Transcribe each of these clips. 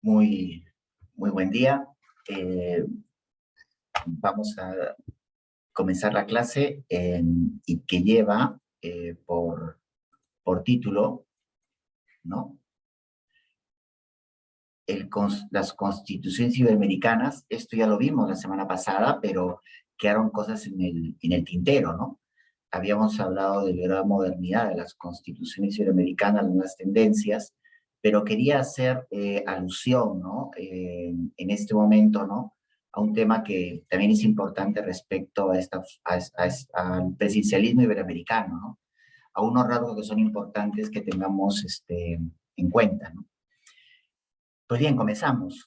Muy, muy buen día. Eh, Vamos a comenzar la clase y que lleva por título, ¿no? Las constituciones iberoamericanas. Esto ya lo vimos la semana pasada, pero quedaron cosas en el tintero, ¿no? Habíamos hablado de la gran modernidad de las constituciones iberoamericanas, las nuevas tendencias, pero quería hacer alusión, ¿no? En este momento, ¿no? A un tema que también es importante respecto al presidencialismo iberoamericano, ¿no? A unos rasgos que son importantes que tengamos en cuenta, ¿no? Pues bien, comenzamos.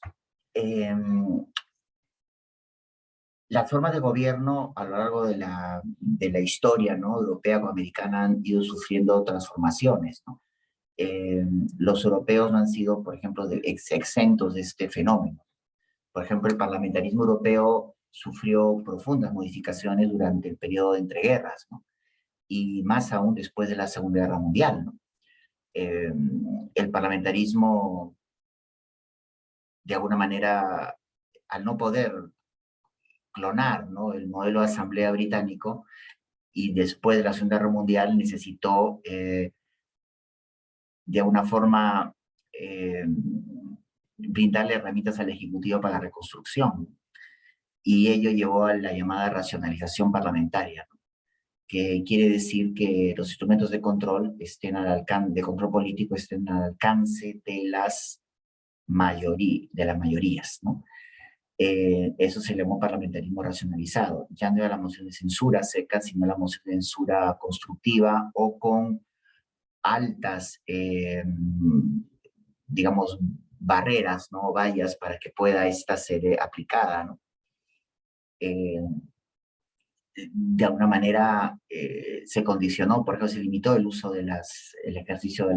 Las formas de gobierno a lo largo de la historia, ¿no? Europea o americana han ido sufriendo transformaciones, ¿no? Los europeos no han sido, por ejemplo, exentos de este fenómeno. Por ejemplo, el parlamentarismo europeo sufrió profundas modificaciones durante el periodo de entreguerras, ¿no? Y más aún después de la Segunda Guerra Mundial, ¿no? El parlamentarismo, de alguna manera, al no poder clonar, ¿no? El modelo de asamblea británico, y después de la Segunda Guerra Mundial necesitó, de alguna forma, brindarle herramientas al Ejecutivo para la reconstrucción. Y ello llevó a la llamada racionalización parlamentaria, ¿no? Que quiere decir que los instrumentos de control de control político estén al alcance de las mayorías, ¿no? Eso se llamó parlamentarismo racionalizado. Ya no era la moción de censura seca, sino la moción de censura constructiva o con altas, digamos, barreras, ¿no? Vallas para que pueda esta ser aplicada, ¿no? De alguna manera se condicionó, por ejemplo, se limitó el uso el ejercicio de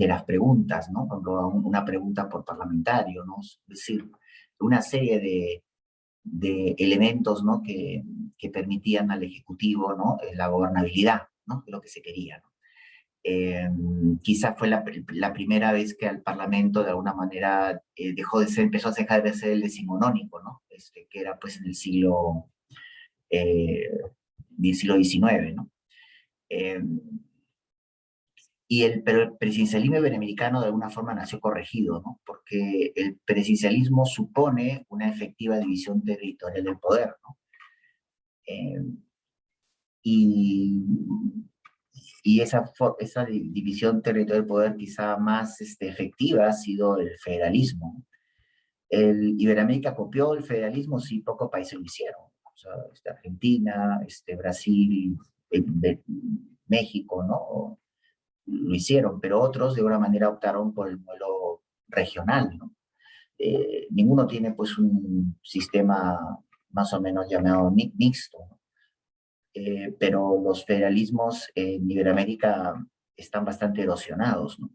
las preguntas, ¿no? Cuando una pregunta por parlamentario, ¿no? Es decir, una serie de elementos, ¿no? que permitían al Ejecutivo, ¿no? La gobernabilidad, ¿no? De lo que se quería, ¿no? Quizás fue la primera vez que al Parlamento de alguna manera empezó a dejar de ser el decimonónico, ¿no? Que era pues en el siglo XIX, ¿no? Pero el presidencialismo iberoamericano de alguna forma nació corregido, ¿no? Porque el presidencialismo supone una efectiva división territorial del poder, ¿no? Y, esa división territorial del poder quizá más efectiva ha sido el federalismo. Iberoamérica copió el federalismo, sí, pocos países lo hicieron. O sea, Argentina, Brasil, México, ¿no? Lo hicieron, pero otros de alguna manera optaron por el modelo regional, ¿no? Ninguno tiene pues un sistema más o menos llamado mixto, ¿no? Pero los federalismos en Iberoamérica están bastante erosionados, ¿no?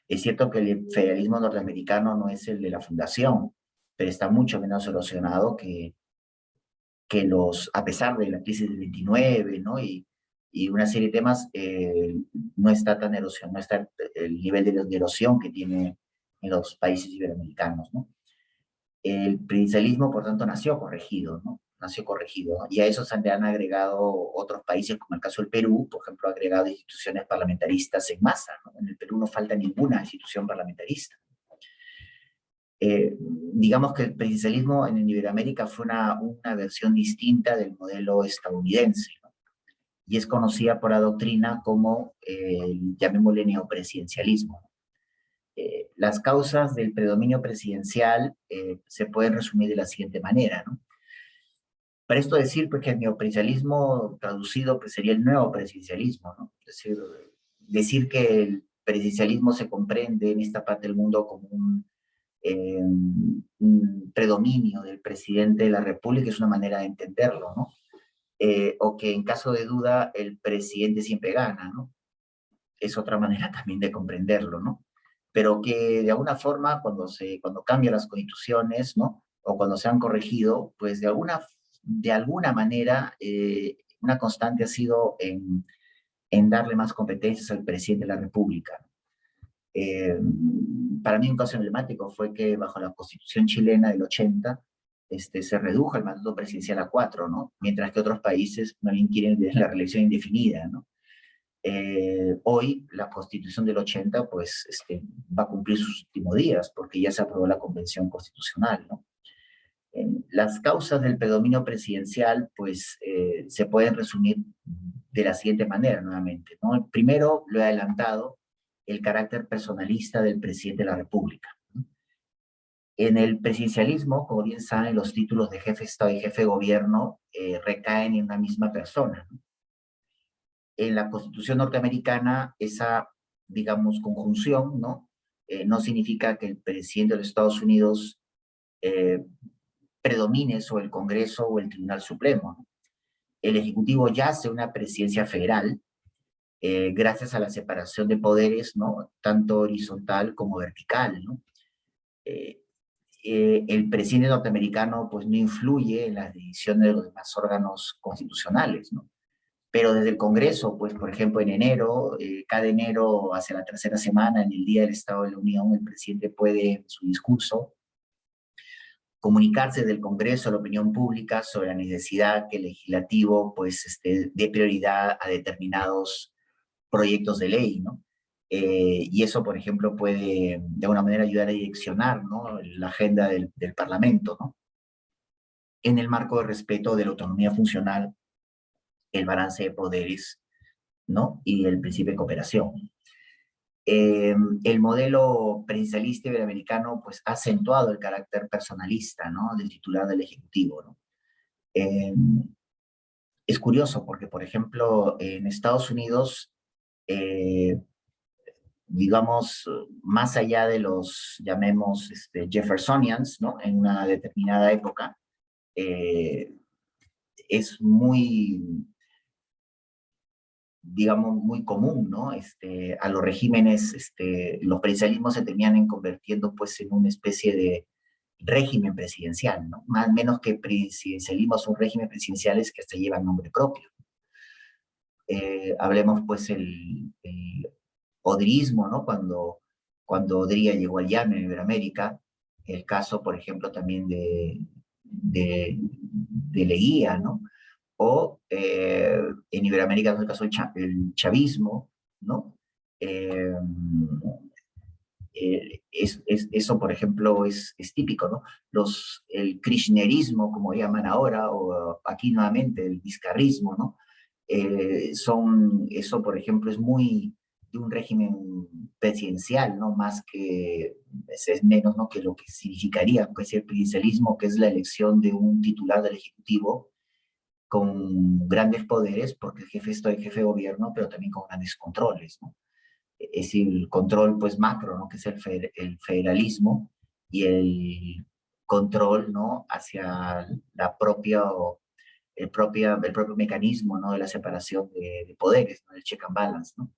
Es cierto que el federalismo norteamericano no es el de la fundación, pero está mucho menos erosionado a pesar de la crisis del 29, ¿no? Y una serie de temas, no está tan erosionado, no está el nivel de erosión que tiene en los países iberoamericanos, ¿no? El presidencialismo, por tanto, nació corregido, ¿no? Nació corregido, ¿no? Y a eso se han agregado otros países, como el caso del Perú, por ejemplo, ha agregado instituciones parlamentaristas en masa, ¿no? En el Perú no falta ninguna institución parlamentarista. Digamos que el presidencialismo en Iberoamérica fue una versión distinta del modelo estadounidense, ¿no? Y es conocida por la doctrina como, llamémosle, neopresidencialismo. Las causas del predominio presidencial se pueden resumir de la siguiente manera, ¿no? Para esto decir pues, que el neopresidencialismo traducido pues, sería el nuevo presidencialismo, ¿no? Es decir que el presidencialismo se comprende en esta parte del mundo como un predominio del presidente de la República, es una manera de entenderlo, ¿no? O que en caso de duda el presidente siempre gana, ¿no? Es otra manera también de comprenderlo, ¿no? Pero que de alguna forma cuando cambian las constituciones, ¿no? O cuando se han corregido, pues de alguna manera una constante ha sido en darle más competencias al presidente de la República. para mí un caso emblemático fue que bajo la Constitución chilena del 80, se redujo el mandato presidencial a 4, ¿no? Mientras que otros países también quieren la reelección indefinida, ¿no? Hoy la Constitución del 80 pues va a cumplir sus últimos días porque ya se aprobó la Convención Constitucional, ¿no? Las causas del predominio presidencial pues se pueden resumir de la siguiente manera nuevamente, ¿no? Primero, lo he adelantado, el carácter personalista del presidente de la República, ¿no? En el presidencialismo, como bien saben, los títulos de jefe de Estado y jefe de gobierno recaen en una misma persona, ¿no? En la Constitución norteamericana, esa, digamos, conjunción, ¿no? No significa que el presidente de los Estados Unidos eh, predomine sobre el Congreso o el Tribunal Supremo, ¿no? El Ejecutivo yace una presidencia federal gracias a la separación de poderes, ¿no? Tanto horizontal como vertical, ¿no? Eh, el presidente norteamericano pues no influye en las decisiones de los demás órganos constitucionales, ¿no? Pero desde el Congreso, pues por ejemplo en enero, cada enero hacia la tercera semana, en el Día del Estado de la Unión, el presidente puede en su discurso comunicarse del Congreso a la opinión pública sobre la necesidad que el legislativo pues dé prioridad a determinados proyectos de ley, ¿no? Y eso, por ejemplo, puede de alguna manera ayudar a direccionar, ¿no? La agenda del Parlamento, ¿no? En el marco de respeto de la autonomía funcional, el balance de poderes, ¿no? Y el principio de cooperación. El modelo presidencialista iberoamericano pues, ha acentuado el carácter personalista, ¿no? Del titular del Ejecutivo, ¿no? Eh, es curioso porque, por ejemplo, en Estados Unidos, eh, digamos, más allá de los, llamemos, Jeffersonians, ¿no? En una determinada época, eh, es muy, digamos, muy común, ¿no? A los regímenes, los presidencialismos se terminan convirtiendo, pues, en una especie de régimen presidencial, ¿no? Más o menos que presidencialismo son regímenes presidenciales que hasta llevan nombre propio. Hablemos, pues, el odrismo, ¿no? Cuando Odría llegó al llano en Iberoamérica, el caso, por ejemplo, también de Leguía, ¿no? O en Iberoamérica, en el caso el chavismo, ¿no? Eh, eso, por ejemplo, es típico, ¿no? El kirchnerismo, como llaman ahora, o aquí nuevamente el vizcarrismo, ¿no? Eso, por ejemplo, es muy de un régimen presidencial, ¿no? Más que, es menos, ¿no? Que lo que significaría, pues, el presidencialismo, que es la elección de un titular del Ejecutivo con grandes poderes, porque el jefe es el jefe de gobierno, pero también con grandes controles, ¿no? Es decir, el control pues macro, ¿no? Que es el federalismo, y el control, ¿no? Hacia el propio mecanismo, ¿no? De la separación de poderes, ¿no? El check and balance, ¿no?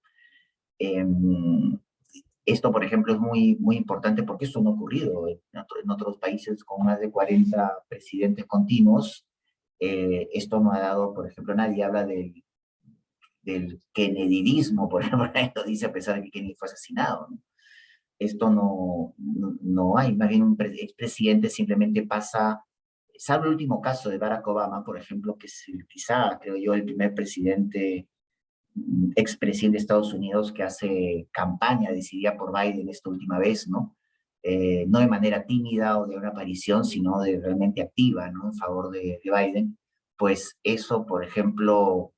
Eh, Esto, por ejemplo, es muy, muy importante porque esto no ha ocurrido en otros países con más de 40 presidentes continuos. Esto no ha dado, por ejemplo, nadie habla del kennedydismo, por ejemplo, nadie lo dice a pesar de que Kennedy fue asesinado, ¿no? Esto no hay, más bien un expresidente simplemente pasa, salvo el último caso de Barack Obama, por ejemplo, que es quizá, creo yo, el primer presidente, expresidente de Estados Unidos que hace campaña decidida por Biden esta última vez, ¿no? No de manera tímida o de una aparición, sino de realmente activa, ¿no? En favor de Biden, pues eso, por ejemplo,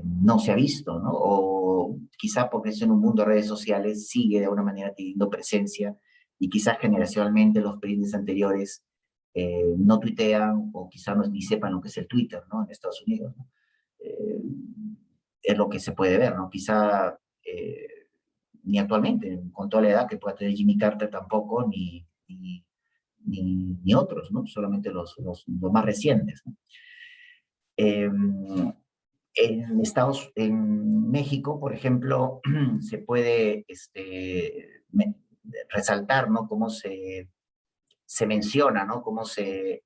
no se ha visto, ¿no? O quizá porque eso en un mundo de redes sociales sigue de alguna manera teniendo presencia y quizás generacionalmente los presidentes anteriores no tuitean o quizás no, ni sepan lo que es el Twitter, ¿no? En Estados Unidos, ¿no? Eh, es lo que se puede ver, ¿no? Quizá ni actualmente, con toda la edad que pueda tener Jimmy Carter tampoco, ni otros, ¿no? Solamente los más recientes, ¿no? Eh, en México, por ejemplo, se puede resaltar, ¿no? Cómo se menciona, ¿no? Cómo se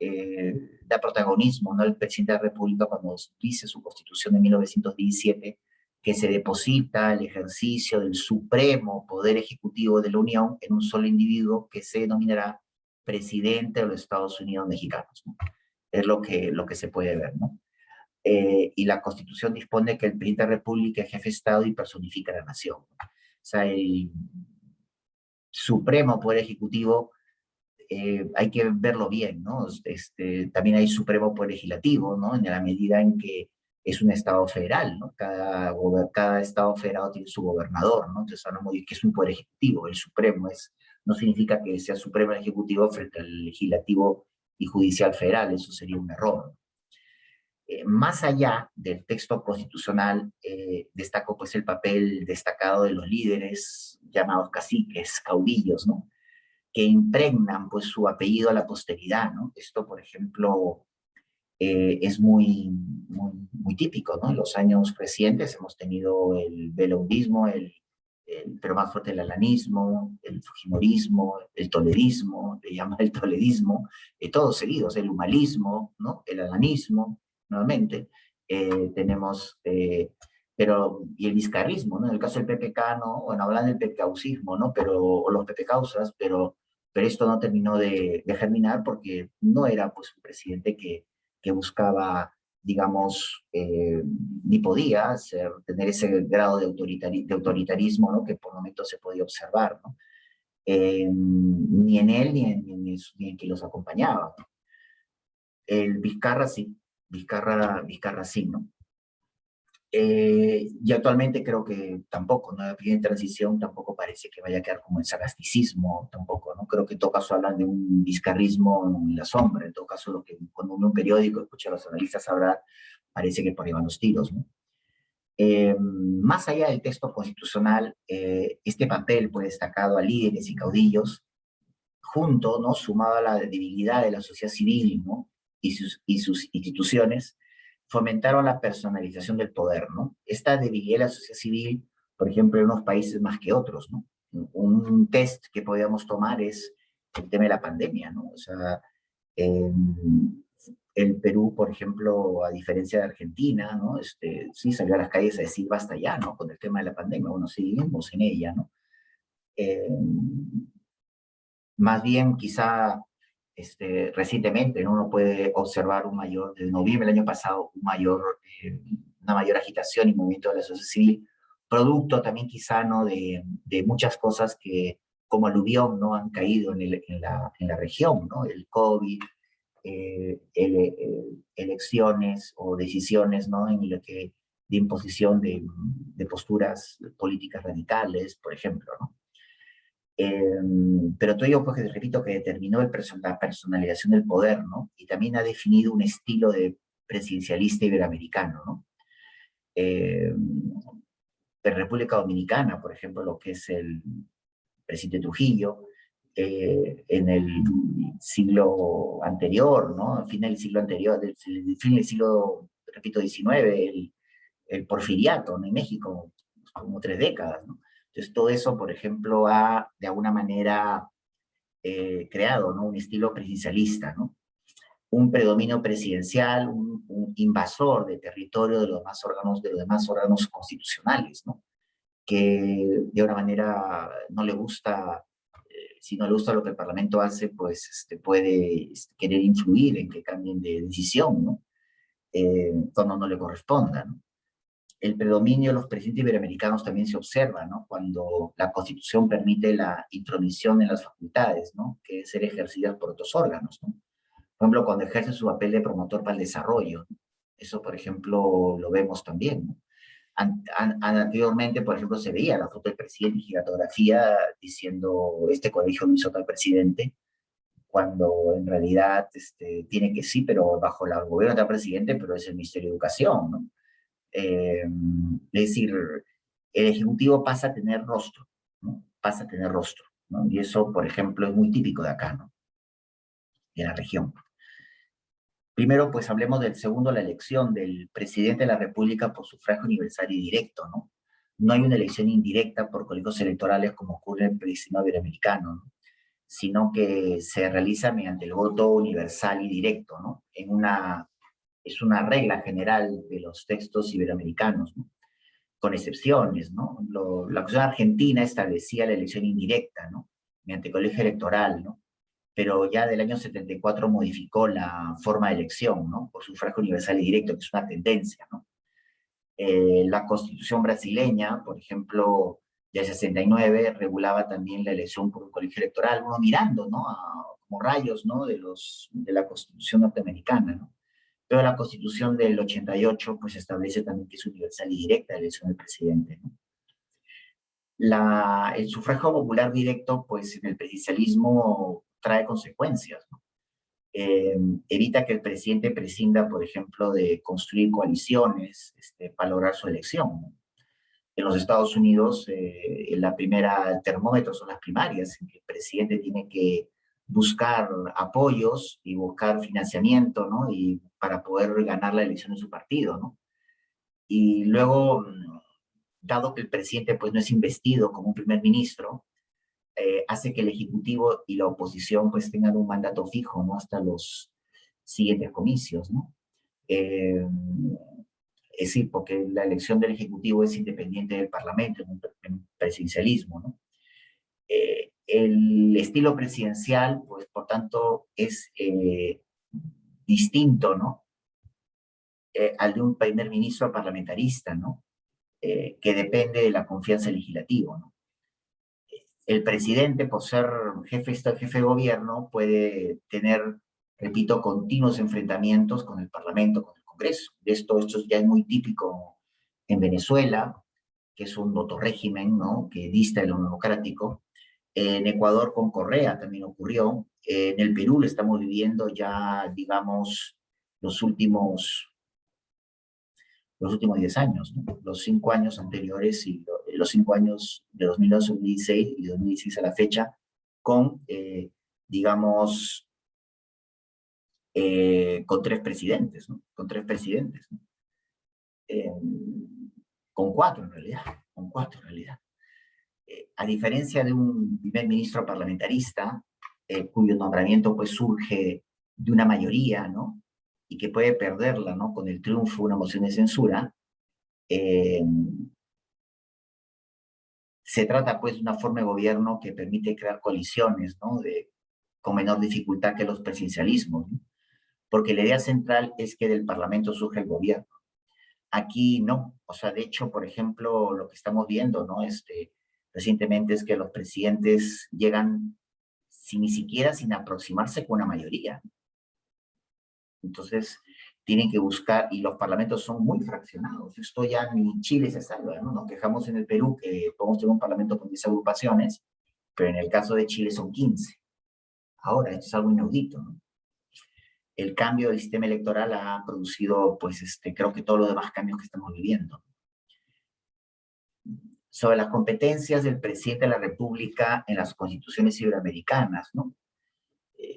da protagonismo, ¿no? El presidente de la República cuando dice su constitución de 1917, que se deposita el ejercicio del supremo poder ejecutivo de la Unión en un solo individuo que se denominará presidente de los Estados Unidos mexicanos, ¿no? Es lo que se puede ver, ¿no? Y la Constitución dispone que el presidente de la República es jefe de Estado y personifica la nación. O sea, el supremo poder ejecutivo hay que verlo bien, ¿no? También hay supremo poder legislativo, ¿no? En la medida en que es un estado federal, ¿no? Cada estado federado tiene su gobernador, ¿no? Entonces hablamos de que es un poder ejecutivo, el supremo no significa que sea supremo el ejecutivo frente al legislativo y judicial federal, eso sería un error. Más allá del texto constitucional, destaco pues el papel destacado de los líderes llamados caciques, caudillos, ¿no? Que impregnan pues su apellido a la posteridad, ¿no? Esto, por ejemplo, es muy típico, ¿no? En los años recientes hemos tenido el veleudismo, pero más fuerte el alanismo, el fujimorismo, el toledismo, le llaman el toledismo, todos seguidos, el humanismo, ¿no? El alanismo, nuevamente, tenemos, y el vizcarrismo, ¿no? En el caso del PPK, ¿no? Bueno, hablan del pepecaucismo, ¿no? O los pepecausas, pero esto no terminó de germinar porque no era, pues, un presidente que buscaba, digamos, ni podía tener ese grado de autoritarismo, ¿no? Que por momentos se podía observar, ¿no? Ni en él ni en quien los acompañaba, ¿no? El Vizcarra sí, Vizcarra sí, ¿no? Y actualmente creo que tampoco, ¿no? La primera transición tampoco parece que vaya a quedar como el sagasticismo, tampoco, ¿no? Creo que en todo caso hablan de un vizcarrismo en la sombra, en todo caso lo que cuando uno ve un periódico escucha a los analistas hablar, parece que por ahí van los tiros, ¿no? Más allá del texto constitucional, este papel pues destacado a líderes y caudillos, junto, ¿no? Sumado a la debilidad de la sociedad civil, ¿no? Y sus instituciones, fomentaron la personalización del poder, ¿no? Esta debilidad de la sociedad civil, por ejemplo, en unos países más que otros, ¿no? Un test que podríamos tomar es el tema de la pandemia, ¿no? O sea, el Perú, por ejemplo, a diferencia de Argentina, ¿no? Sí salió a las calles a decir basta ya, ¿no? Con el tema de la pandemia, bueno, seguimos en ella, ¿no? Eh, Más bien, quizá recientemente, ¿no? Uno puede observar desde noviembre del año pasado, una mayor agitación y movimiento de la sociedad civil, producto también quizá, ¿no? De muchas cosas que como aluvión, ¿no? Han caído en la región, ¿no? El COVID, elecciones o decisiones, ¿no? De imposición de posturas políticas radicales, por ejemplo, ¿no? Pero todo ello, pues, que repito, que determinó la personalización del poder, ¿no? Y también ha definido un estilo de presidencialista iberoamericano, ¿no? Eh, en República Dominicana, por ejemplo, lo que es el presidente Trujillo, en el siglo anterior, ¿no? Al final del siglo anterior, fin del siglo, repito, XIX, el porfiriato, ¿no? En México, como 3 décadas, ¿no? Entonces, todo eso, por ejemplo, ha de alguna manera creado, ¿no? Un estilo presidencialista, ¿no? Un predominio presidencial, un invasor de territorio de los demás órganos constitucionales, ¿no? Que de una manera no le gusta, si no le gusta lo que el Parlamento hace, pues puede querer influir en que cambien de decisión, ¿no? Cuando no le corresponda, ¿no? El predominio de los presidentes iberoamericanos también se observa, ¿no? Cuando la Constitución permite la intromisión en las facultades, ¿no? Que deben ser ejercidas por otros órganos, ¿no? Por ejemplo, cuando ejerce su papel de promotor para el desarrollo, ¿no? Eso, por ejemplo, lo vemos también, ¿no? Anteriormente, por ejemplo, se veía la foto del presidente y giratografía diciendo este colegio lo hizo tal presidente, cuando en realidad tiene que sí, pero bajo el gobierno del presidente, pero es el Ministerio de Educación, ¿no? Es decir, el Ejecutivo pasa a tener rostro, ¿no? Pasa a tener rostro, ¿no? Y eso, por ejemplo, es muy típico de acá, ¿no? De la región. Primero, pues hablemos del segundo, la elección del presidente de la República por sufragio universal y directo, ¿no? No hay una elección indirecta por colegios electorales como ocurre en el sistema iberoamericano, ¿no? Sino que se realiza mediante el voto universal y directo, ¿no? Es una regla general de los textos iberoamericanos, ¿no? con excepciones, ¿no? La Constitución argentina establecía la elección indirecta, ¿no? Mediante colegio electoral, ¿no? Pero ya del año 74 modificó la forma de elección, ¿no? Por sufragio universal y directo, que es una tendencia, ¿no? La Constitución brasileña, por ejemplo, del 69, regulaba también la elección por un colegio electoral, uno mirando, ¿no? Como rayos, ¿no? De la Constitución norteamericana, ¿no? Pero la Constitución del 88, pues establece también que es universal y directa la elección del presidente, ¿no? El sufragio popular directo, pues en el presidencialismo trae consecuencias, ¿no? Evita que el presidente prescinda, por ejemplo, de construir coaliciones para lograr su elección, ¿no? En los Estados Unidos, el termómetro son las primarias, en que el presidente tiene que buscar apoyos y buscar financiamiento, ¿no? Y para poder ganar la elección de su partido, ¿no? Y luego, dado que el presidente pues no es investido como un primer ministro, hace que el Ejecutivo y la oposición pues tengan un mandato fijo, ¿no? Hasta los siguientes comicios, ¿no? Es decir, porque la elección del Ejecutivo es independiente del Parlamento en un presidencialismo, ¿no? El estilo presidencial, pues por tanto, es distinto, ¿no? Al de un primer ministro parlamentarista, ¿no? Que depende de la confianza legislativa, ¿no? El presidente, por ser jefe de gobierno, puede tener, repito, continuos enfrentamientos con el Parlamento, con el Congreso. Esto ya es muy típico en Venezuela, que es un régimen, ¿no? Que dista de lo democrático. En Ecuador con Correa también ocurrió. En el Perú lo estamos viviendo ya, digamos, los últimos los últimos 10 años, ¿no? Los 5 años anteriores y los 5 años de 2012 a 2016 y de 2016 a la fecha, con, digamos, con 3 presidentes, ¿no? Con 3 presidentes, ¿no? Eh, con 4 en realidad, con 4 en realidad. A diferencia de un primer ministro parlamentarista, cuyo nombramiento pues surge de una mayoría, ¿no? Y que puede perderla, ¿no? Con el triunfo de una moción de censura, eh, se trata pues de una forma de gobierno que permite crear coaliciones, ¿no? Con menor dificultad que los presidencialismos, ¿no? Porque la idea central es que del Parlamento surge el gobierno. Aquí no, o sea, de hecho, por ejemplo, lo que estamos viendo, ¿no? Recientemente es que los presidentes llegan sin aproximarse con una mayoría. Entonces, tienen que buscar, y los parlamentos son muy fraccionados. Esto ya ni Chile se salva, ¿no? Nos quejamos en el Perú que podemos tener un parlamento con 10 agrupaciones, pero en el caso de Chile son 15. Ahora, esto es algo inaudito, ¿no? El cambio del sistema electoral ha producido, pues, creo que todos los demás cambios que estamos viviendo. Sobre las competencias del presidente de la República en las constituciones iberoamericanas, ¿no?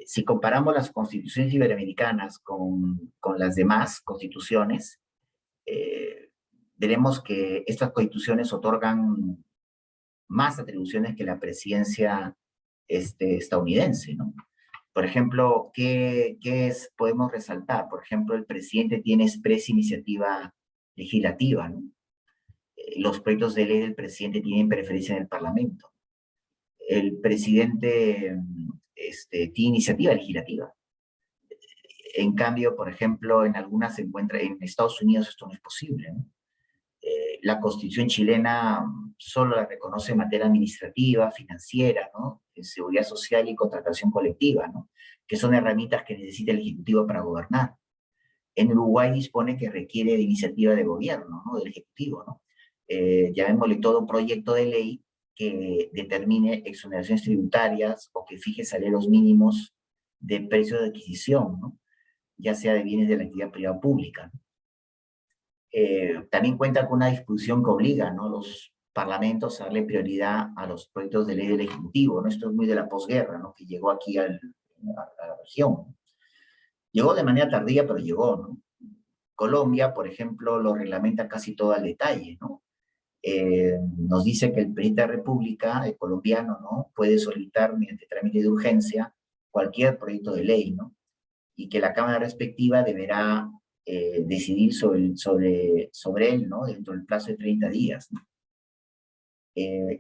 Si comparamos las constituciones iberoamericanas con las demás constituciones, eh, veremos que estas constituciones otorgan más atribuciones que la presidencia estadounidense, ¿no? Por ejemplo, podemos resaltar? Por ejemplo, el presidente tiene expresa iniciativa legislativa, ¿no? Los proyectos de ley del presidente tienen preferencia en el Parlamento. El presidente tiene iniciativa legislativa. En cambio, por ejemplo, en Estados Unidos esto no es posible, ¿no? La Constitución chilena solo la reconoce en materia administrativa, financiera, ¿no? En seguridad social y contratación colectiva, ¿no? Que son herramientas que necesita el Ejecutivo para gobernar. En Uruguay dispone que requiere de iniciativa de gobierno, ¿no? Del Ejecutivo, ¿no? Llamémosle todo un proyecto de ley que determine exoneraciones tributarias o que fije salarios mínimos de precio de adquisición, ¿no? Ya sea de bienes de la actividad privada o pública, ¿no? También cuenta con una discusión que obliga, ¿no? Los parlamentos a darle prioridad a los proyectos de ley del Ejecutivo, ¿no? Esto es muy de la posguerra, ¿no? Que llegó aquí a la región. Llegó de manera tardía, pero llegó, ¿no? Colombia, por ejemplo, lo reglamenta casi todo al detalle, ¿no? Nos dice que el presidente de la República, el colombiano, ¿no? Puede solicitar mediante trámite de urgencia cualquier proyecto de ley, ¿no? Y que la Cámara respectiva deberá decidir sobre él, ¿no? Dentro del plazo de 30 días, ¿no?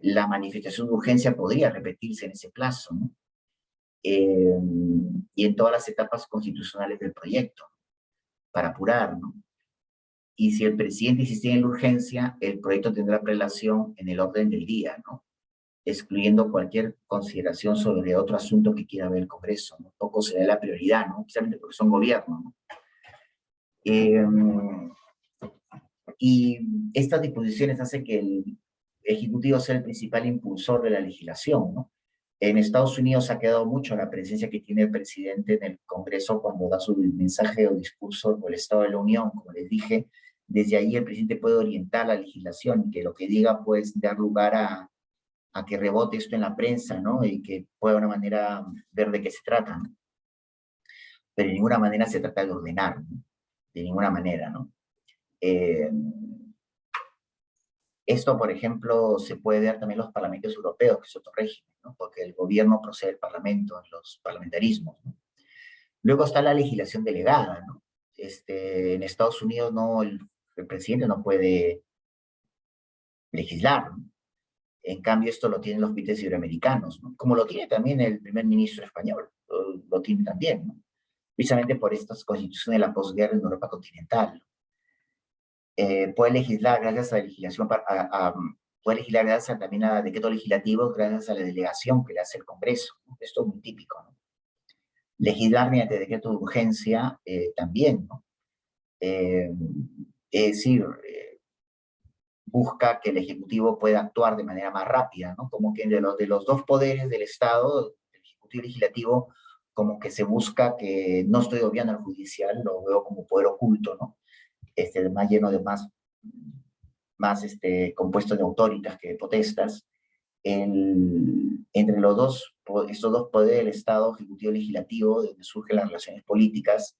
La manifestación de urgencia podría repetirse en ese plazo, ¿no? Y en todas las etapas constitucionales del proyecto, para apurar, ¿no? Y si el presidente insiste en la urgencia, el proyecto tendrá prelación en el orden del día, ¿no? Excluyendo cualquier consideración sobre otro asunto que quiera ver el Congreso, ¿no? Poco se da la prioridad, ¿no? Precisamente porque son gobierno, ¿no? Eh, y estas disposiciones hacen que el Ejecutivo sea el principal impulsor de la legislación, ¿no? En Estados Unidos ha quedado mucho la presencia que tiene el presidente en el Congreso cuando da su mensaje o discurso por el Estado de la Unión, como les dije. Desde ahí el presidente puede orientar la legislación y que lo que diga puede dar lugar a que rebote esto en la prensa, ¿no? Y que pueda de una manera ver de qué se trata, ¿no? Pero de ninguna manera se trata de ordenar, ¿no? De ninguna manera, ¿no? Eh, Esto, por ejemplo, se puede ver también en los parlamentos europeos, que es otro régimen, ¿no? Porque el gobierno procede del parlamento, en los parlamentarismos, ¿no? Luego está la legislación delegada, ¿no? En Estados Unidos el presidente no puede legislar, ¿no? En cambio, esto lo tienen los países iberoamericanos, ¿no? Como lo tiene también el primer ministro español, lo tiene también, ¿no? Precisamente por estas constituciones de la posguerra en Europa continental, ¿no? Puede legislar gracias a la legislación, puede legislar gracias también a decretos legislativos, gracias a la delegación que le hace el Congreso, ¿no? Esto es muy típico, ¿no? Legislar mediante decreto de urgencia también, ¿no? Eh, es decir, busca que el Ejecutivo pueda actuar de manera más rápida, ¿no? Como que de los dos poderes del Estado, el Ejecutivo y el Legislativo, como que se busca que no estoy obviando al judicial, lo veo como poder oculto, ¿no? Más lleno de compuesto de autoritas que de potestas. Entre estos dos poderes del Estado, Ejecutivo y Legislativo, de donde surgen las relaciones políticas,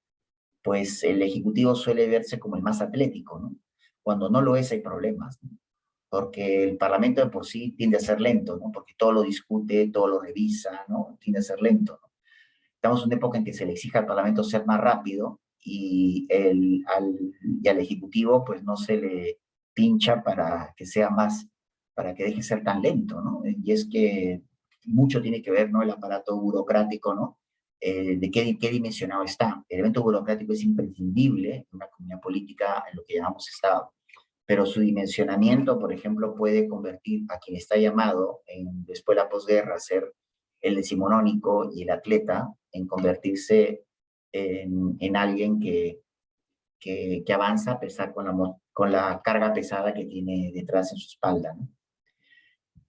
pues el Ejecutivo suele verse como el más atlético, ¿no? Cuando no lo es hay problemas, ¿no? Porque el Parlamento de por sí tiende a ser lento, ¿no? Porque todo lo discute, todo lo revisa, ¿no? Tiende a ser lento, ¿no? Estamos en una época en que se le exige al Parlamento ser más rápido y al Ejecutivo pues no se le pincha para que sea más, para que deje de ser tan lento, ¿no? Y es que mucho tiene que ver, ¿no? El aparato burocrático, ¿no? De qué dimensionado está. El evento burocrático es imprescindible en una comunidad política en lo que llamamos Estado, pero su dimensionamiento, por ejemplo, puede convertir a quien está llamado después de la posguerra a ser el decimonónico y el atleta en convertirse en alguien que avanza a pesar con la carga pesada que tiene detrás en su espalda, ¿no?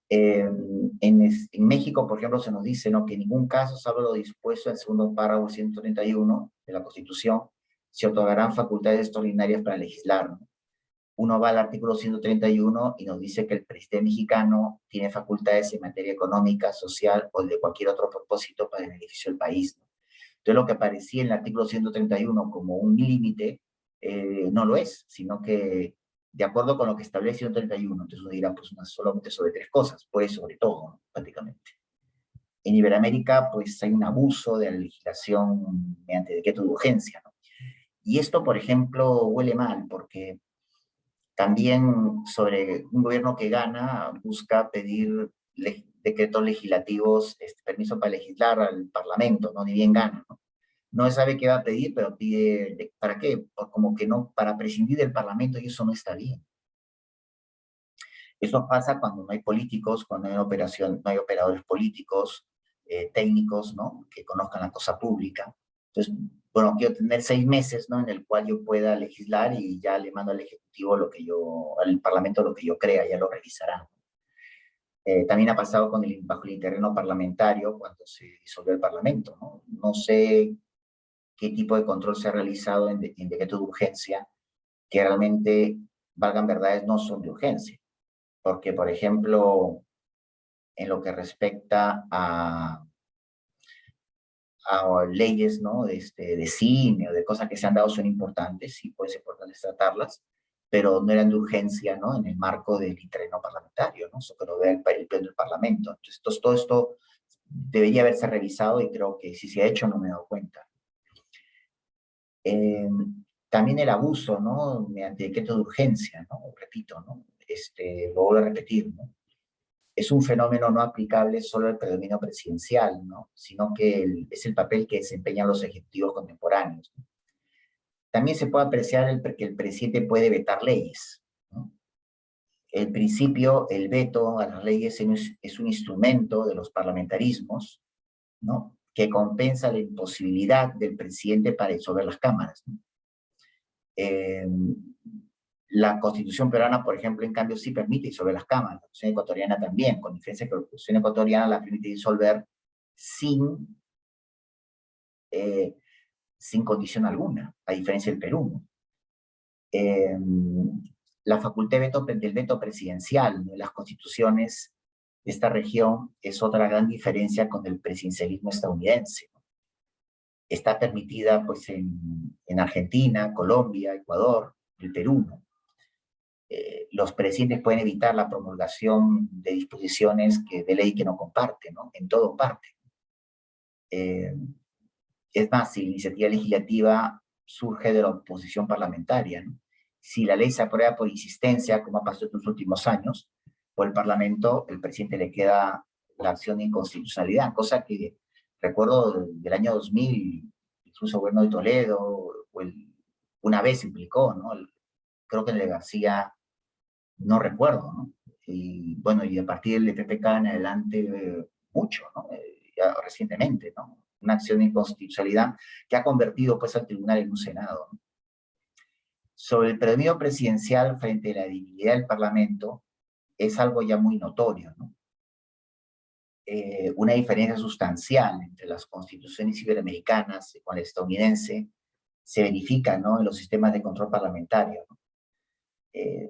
En México, por ejemplo, se nos dice, ¿no?, que en ningún caso, salvo lo dispuesto en el segundo párrafo 131 de la Constitución, se otorgarán facultades extraordinarias para legislar, ¿no? Uno va al artículo 131 y nos dice que el presidente mexicano tiene facultades en materia económica, social o de cualquier otro propósito para el beneficio del país, ¿no? Entonces, lo que aparecía en el artículo 131 como un límite, no lo es, sino que de acuerdo con lo que establece 131, entonces uno dirá, pues solamente sobre tres cosas, pues sobre todo, ¿no?, prácticamente. En Iberoamérica, pues hay un abuso de la legislación mediante decreto de urgencia, ¿no? Y esto, por ejemplo, huele mal, porque también sobre un gobierno que gana busca pedir decretos legislativos, permiso para legislar al Parlamento, ¿no? Ni bien gana, ¿no? No sabe qué va a pedir, pero pide, ¿para qué? Como que no, para prescindir del Parlamento, y eso no está bien. Eso pasa cuando no hay políticos, cuando no hay operación, no hay operadores políticos, técnicos, ¿no?, que conozcan la cosa pública. Entonces, bueno, quiero tener 6 meses, ¿no?, en el cual yo pueda legislar y ya le mando al Ejecutivo al Parlamento lo que yo crea, ya lo revisará. También ha pasado bajo el interreno parlamentario cuando se disolvió el Parlamento, ¿no? No sé qué tipo de control se ha realizado en decreto de urgencia, que realmente, valgan verdades, no son de urgencia. Porque, por ejemplo, en lo que respecta a leyes, ¿no?, de cine o de cosas que se han dado son importantes, sí, puede ser importante tratarlas, pero no eran de urgencia, ¿no?, en el marco del interreno parlamentario, ¿no? Eso que lo vea el Pleno del Parlamento. Entonces, todo esto debería haberse revisado y creo que si se ha hecho no me he dado cuenta. Eh, También el abuso, ¿no? Mediante decreto de urgencia, ¿no? Repito, ¿no? Lo vuelvo a repetir, ¿no? Es un fenómeno no aplicable solo al predominio presidencial, ¿no? Sino que es el papel que desempeñan los ejecutivos contemporáneos, ¿no? También se puede apreciar que el presidente puede vetar leyes, ¿no? El principio, el veto a las leyes es un instrumento de los parlamentarismos, ¿no? Que compensa la imposibilidad del presidente para disolver las cámaras, ¿no? Eh, la Constitución peruana, por ejemplo, en cambio, sí permite disolver las cámaras. La Constitución ecuatoriana también, con diferencia que la Constitución ecuatoriana la permite disolver sin, eh, sin condición alguna, a diferencia del Perú, ¿no? Eh, la facultad de veto, del veto presidencial, ¿no? En las constituciones de esta región es otra gran diferencia con el presidencialismo estadounidense, ¿no? Está permitida pues en Argentina, Colombia, Ecuador, el Perú, ¿no? Los presidentes pueden evitar la promulgación de disposiciones de ley que no comparten, ¿no? En todo parte. Eh, es más, si la iniciativa legislativa surge de la oposición parlamentaria, ¿no? Si la ley se aprueba por insistencia, como ha pasado en los últimos años, por el Parlamento, el presidente le queda la acción de inconstitucionalidad, cosa que recuerdo del año 2000, incluso el gobierno de Toledo, una vez implicó, ¿no? Creo que el de García, no recuerdo, ¿no? Y bueno, y a partir del PPK en adelante, mucho, ¿no? Ya recientemente, ¿no? Una acción de inconstitucionalidad que ha convertido pues al tribunal en un senado, ¿no? Sobre el predominio presidencial frente a la dignidad del Parlamento, es algo ya muy notorio, ¿no? Una diferencia sustancial entre las constituciones iberoamericanas con la estadounidense se verifica, ¿no? En los sistemas de control parlamentario, ¿no? Eh,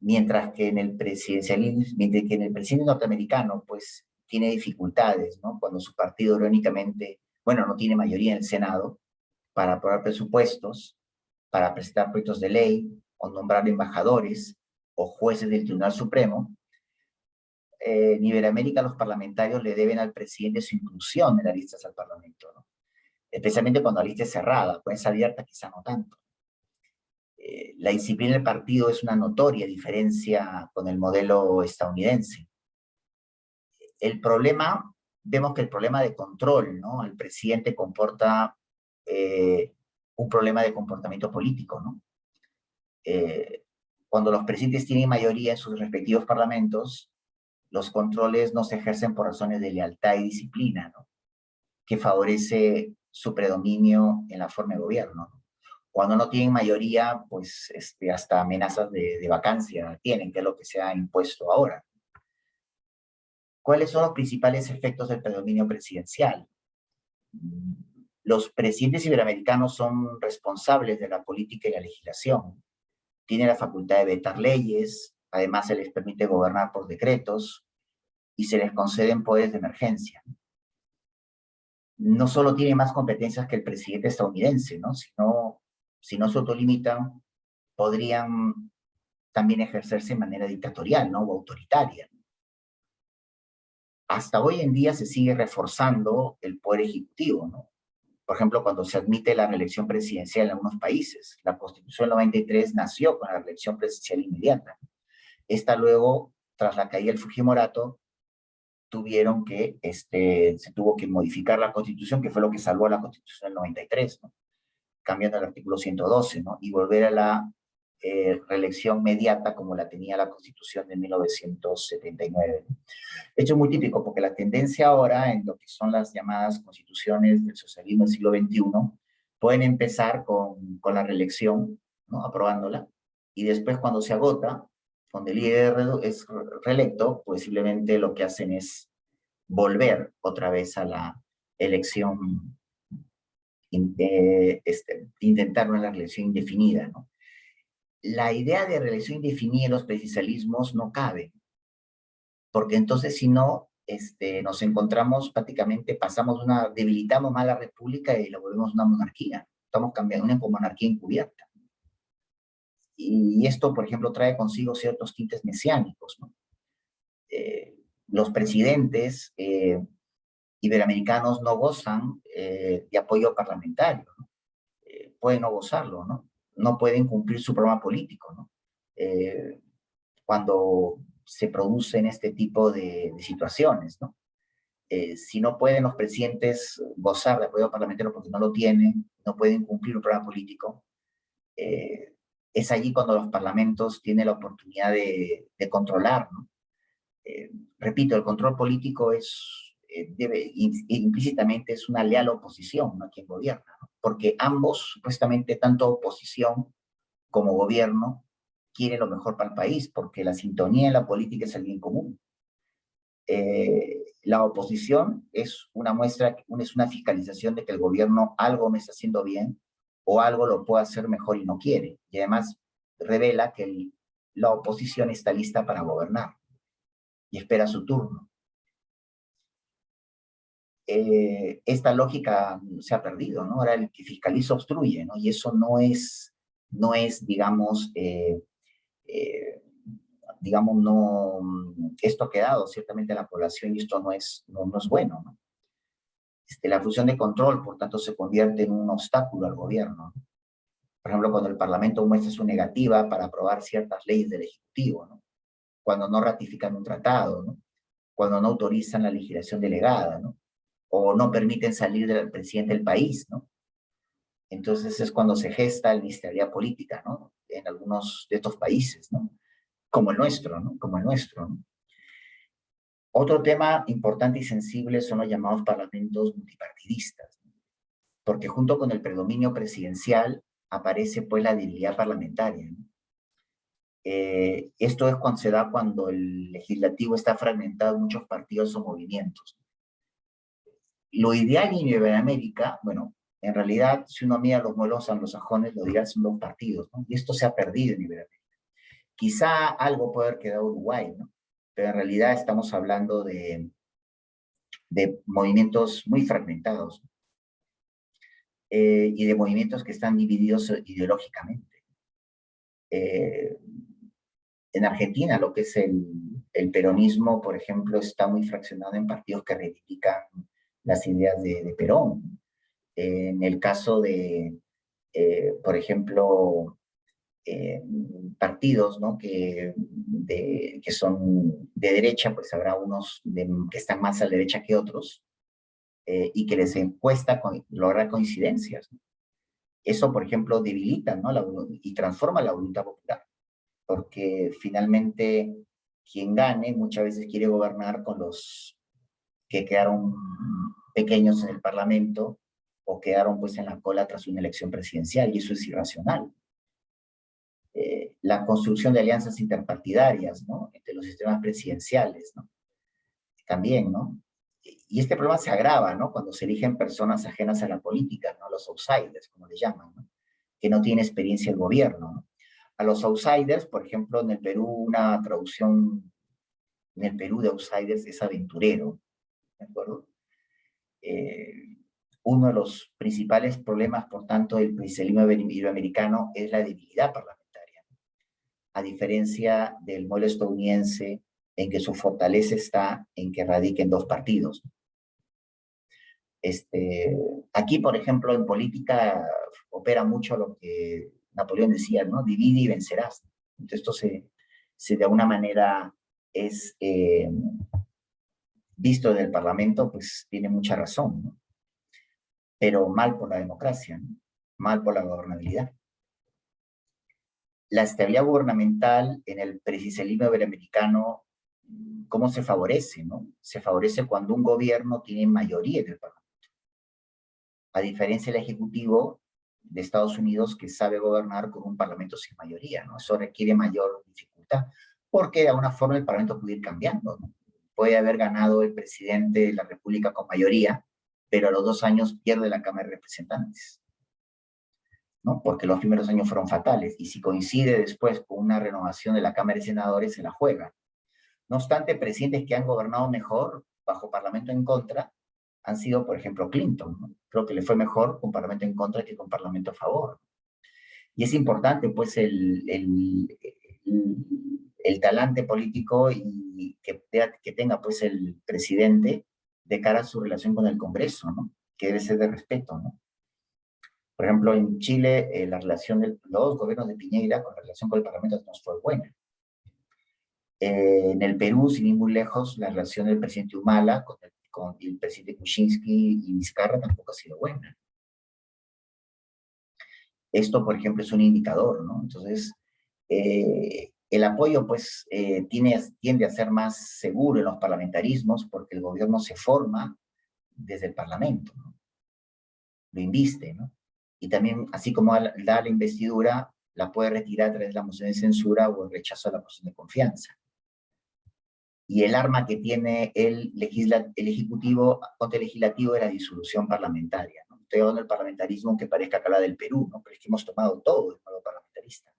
mientras que en el presidencialismo, mientras que en el presidente norteamericano, pues tiene dificultades, ¿no? Cuando su partido, irónicamente, bueno, no tiene mayoría en el Senado para aprobar presupuestos, para presentar proyectos de ley, o nombrar embajadores o jueces del Tribunal Supremo. En Iberoamérica los parlamentarios le deben al presidente su inclusión en las listas al Parlamento, ¿no? Especialmente cuando la lista es cerrada, puede ser abierta, quizá no tanto. La disciplina del partido es una notoria diferencia con el modelo estadounidense. El problema, vemos que el problema de control, ¿no? El presidente comporta un problema de comportamiento político, ¿no? Cuando los presidentes tienen mayoría en sus respectivos parlamentos, los controles no se ejercen por razones de lealtad y disciplina, ¿no? Que favorece su predominio en la forma de gobierno, ¿no? Cuando no tienen mayoría, pues hasta amenazas de vacancia tienen, que es lo que se ha impuesto ahora. ¿Cuáles son los principales efectos del predominio presidencial? Los presidentes iberoamericanos son responsables de la política y la legislación. Tienen la facultad de vetar leyes, además se les permite gobernar por decretos y se les conceden poderes de emergencia. No solo tienen más competencias que el presidente estadounidense, ¿no? Si no se autolimitan, podrían también ejercerse de manera dictatorial, ¿no? O autoritaria. Hasta hoy en día se sigue reforzando el poder ejecutivo, ¿no? Por ejemplo, cuando se admite la reelección presidencial en algunos países. La Constitución 93 nació con la reelección presidencial inmediata. Esta luego, tras la caída del Fujimorato, se tuvo que modificar la Constitución, que fue lo que salvó a la Constitución del 93, ¿no? Cambiando el artículo 112, ¿no? Y volver a la reelección mediata como la tenía la Constitución de 1979. Hecho muy típico, porque la tendencia ahora en lo que son las llamadas constituciones del socialismo del siglo XXI, pueden empezar con la reelección, ¿no? Aprobándola, y después cuando se agota, cuando el líder es reelecto, pues simplemente lo que hacen es volver otra vez a la elección, intentar una reelección indefinida, ¿no? La idea de reelección indefinida en los presidencialismos no cabe, porque entonces si no, nos encontramos prácticamente, debilitamos más la república y la volvemos una monarquía. Estamos cambiando una monarquía encubierta. Y esto, por ejemplo, trae consigo ciertos tintes mesiánicos, ¿no? Los presidentes iberoamericanos no gozan de apoyo parlamentario, ¿no? Pueden no gozarlo, ¿no? no pueden cumplir su programa político, ¿no? Cuando se producen este tipo de situaciones, ¿no? Si no pueden los presidentes gozar de apoyo parlamentario porque no lo tienen, no pueden cumplir un programa político, es allí cuando los parlamentos tienen la oportunidad de controlar, ¿no? Repito, el control político implícitamente es una leal oposición, ¿no?, a quien gobierna, ¿no? Porque ambos, supuestamente, tanto oposición como gobierno, quieren lo mejor para el país, porque la sintonía en la política es el bien común. La oposición es una muestra, es una fiscalización de que el gobierno algo no está haciendo bien o algo lo puede hacer mejor y no quiere. Y además revela que la oposición está lista para gobernar y espera su turno. Esta lógica se ha perdido, ¿no? Ahora el que fiscaliza obstruye, ¿no? Y eso no es digamos, no, esto ha quedado ciertamente a la población y esto no es bueno, ¿no? La función de control, por tanto, se convierte en un obstáculo al gobierno, ¿no? Por ejemplo, cuando el Parlamento muestra su negativa para aprobar ciertas leyes del Ejecutivo, ¿no? Cuando no ratifican un tratado, ¿no? Cuando no autorizan la legislación delegada, ¿no? O no permiten salir del presidente del país, ¿no? Entonces es cuando se gesta la inestabilidad política, ¿no? En algunos de estos países, ¿no? Como el nuestro, ¿no? Como el nuestro, ¿no? Otro tema importante y sensible son los llamados parlamentos multipartidistas, ¿no? Porque junto con el predominio presidencial aparece pues la debilidad parlamentaria, ¿no? Esto es cuando se da cuando el legislativo está fragmentado en muchos partidos o movimientos. Lo ideal en Iberoamérica, bueno, en realidad, si uno mira los modelos anglosajones, lo ideal son los partidos, ¿no? Y esto se ha perdido en Iberoamérica. Quizá algo puede haber quedado Uruguay, ¿no? Pero en realidad estamos hablando de movimientos muy fragmentados, y de movimientos que están divididos ideológicamente. En Argentina, lo que es el peronismo, por ejemplo, está muy fraccionado en partidos que reivindican las ideas de Perón. En el caso de, por ejemplo, partidos, ¿no?, que son de derecha, pues habrá unos que están más a la derecha que otros, y que les cuesta lograr coincidencias, ¿no? Eso, por ejemplo, debilita, ¿no?, y transforma la voluntad popular, porque finalmente quien gane muchas veces quiere gobernar con los que quedaron pequeños en el Parlamento o quedaron pues en la cola tras una elección presidencial, y eso es irracional. La construcción de alianzas interpartidarias, ¿no?, entre los sistemas presidenciales, ¿no?, también, ¿no? Y este problema se agrava, ¿no?, cuando se eligen personas ajenas a la política, ¿no?, los outsiders, como les llaman, ¿no?, que no tienen experiencia en gobierno, ¿no? A los outsiders, por ejemplo, en el Perú, una traducción en el Perú de outsiders es aventurero, ¿de acuerdo? Uno de los principales problemas, por tanto, del presidencialismo iberoamericano es la debilidad parlamentaria, a diferencia del modelo estadounidense, en que su fortaleza está en que radiquen dos partidos. Aquí, por ejemplo, en política opera mucho lo que Napoleón decía, ¿no? Divide y vencerás. Entonces, esto de alguna manera es visto del Parlamento, pues tiene mucha razón, ¿no? Pero mal por la democracia, ¿no? Mal por la gobernabilidad. La estabilidad gubernamental en el presidencialismo iberoamericano, ¿cómo se favorece, no? Se favorece cuando un gobierno tiene mayoría en el Parlamento, a diferencia del Ejecutivo de Estados Unidos, que sabe gobernar con un Parlamento sin mayoría, ¿no? Eso requiere mayor dificultad, porque de alguna forma el Parlamento puede ir cambiando, ¿no? Puede haber ganado el presidente de la República con mayoría, pero a los 2 años pierde la Cámara de Representantes, ¿no? Porque los primeros años fueron fatales, y si coincide después con una renovación de la Cámara de Senadores, se la juega. No obstante, presidentes que han gobernado mejor, bajo Parlamento en contra, han sido, por ejemplo, Clinton, ¿no? Creo que le fue mejor con Parlamento en contra que con Parlamento a favor. Y es importante, pues, el talante político y que tenga, pues, el presidente de cara a su relación con el Congreso, ¿no? Que debe ser de respeto, ¿no? Por ejemplo, en Chile, la relación de los gobiernos de Piñera con la relación con el Parlamento no fue buena. En el Perú, sin ir muy lejos, la relación del presidente Humala con el presidente Kuczynski y Vizcarra tampoco ha sido buena. Esto, por ejemplo, es un indicador, ¿no? Entonces, el apoyo, pues, tiende a ser más seguro en los parlamentarismos porque el gobierno se forma desde el Parlamento, ¿no? Lo inviste, ¿no? Y también, así como da la investidura, la puede retirar a través de la moción de censura o el rechazo a la moción de confianza. Y el arma que tiene el Ejecutivo contra el Legislativo es la disolución parlamentaria, ¿no? Estoy hablando del parlamentarismo que parezca que habla del Perú, ¿no? Pero es que hemos tomado todo el modo parlamentarista.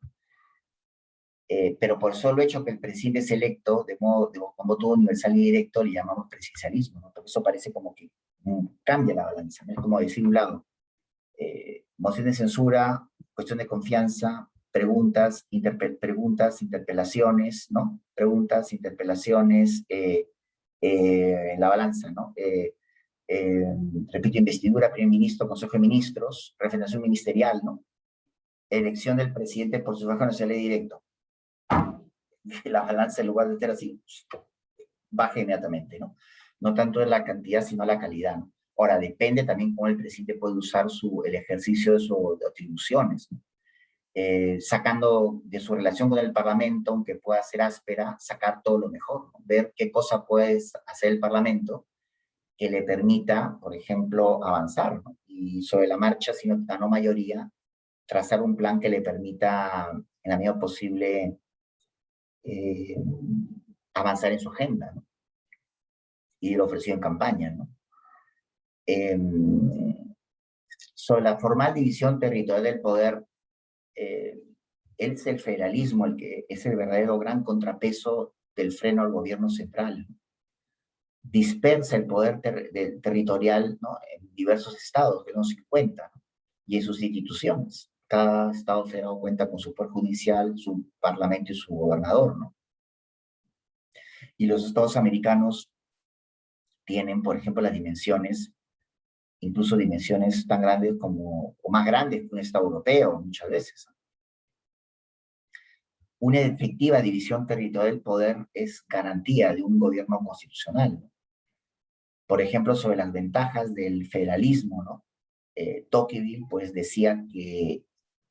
Pero por solo hecho que el presidente es electo con voto universal y directo, le llamamos presidencialismo, ¿no? Porque eso parece como que cambia la balanza, ¿no? Es como decir un lado, moción de censura, cuestión de confianza, preguntas, interpelaciones, ¿no? Preguntas, interpelaciones, la balanza, ¿no? Repito, investidura, primer ministro, consejo de ministros, refundación ministerial, ¿no? Elección del presidente por sufragio nacional y directo. La balanza, en lugar de estar así, baja inmediatamente, ¿no? No tanto de la cantidad, sino la calidad, ¿no? Ahora, depende también cómo el presidente puede usar el ejercicio de sus atribuciones, ¿no? Sacando de su relación con el Parlamento, aunque pueda ser áspera, sacar todo lo mejor, ¿no? Ver qué cosa puede hacer el Parlamento que le permita, por ejemplo, avanzar, ¿no? Y sobre la marcha, si no ganó mayoría, trazar un plan que le permita, en la medida posible, eh, avanzar en su agenda, ¿no? Y lo ofreció en campaña, ¿no? Eh, sobre la formal división territorial del poder, es el federalismo el que es el verdadero gran contrapeso del freno al gobierno central. Dispersa el poder territorial, ¿no? En diversos estados, que no se cuenta, ¿no? Y en sus instituciones. Cada estado federal cuenta con su poder judicial, su parlamento y su gobernador, ¿no? Y los estados americanos tienen, por ejemplo, las dimensiones, incluso dimensiones tan grandes como, o más grandes que un estado europeo, muchas veces. Una efectiva división territorial del poder es garantía de un gobierno constitucional, ¿no? Por ejemplo, sobre las ventajas del federalismo, ¿no? Tocqueville, pues, decía que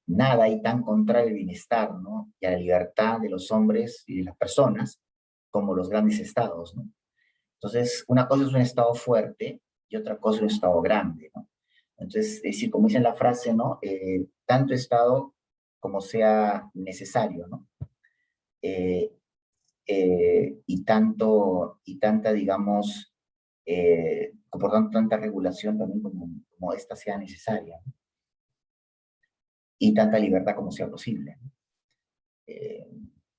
nada hay tan contrario al bienestar, ¿no? Y a la libertad de los hombres y de las personas como los grandes estados, ¿no? Entonces, una cosa es un estado fuerte y otra cosa es un estado grande, ¿no? Entonces, es decir, como dice en la frase, ¿no? Tanto estado como sea necesario, ¿no? Eh, y tanta, digamos, por tanto, tanta regulación también como esta sea necesaria, ¿no? Y tanta libertad como sea posible, ¿no?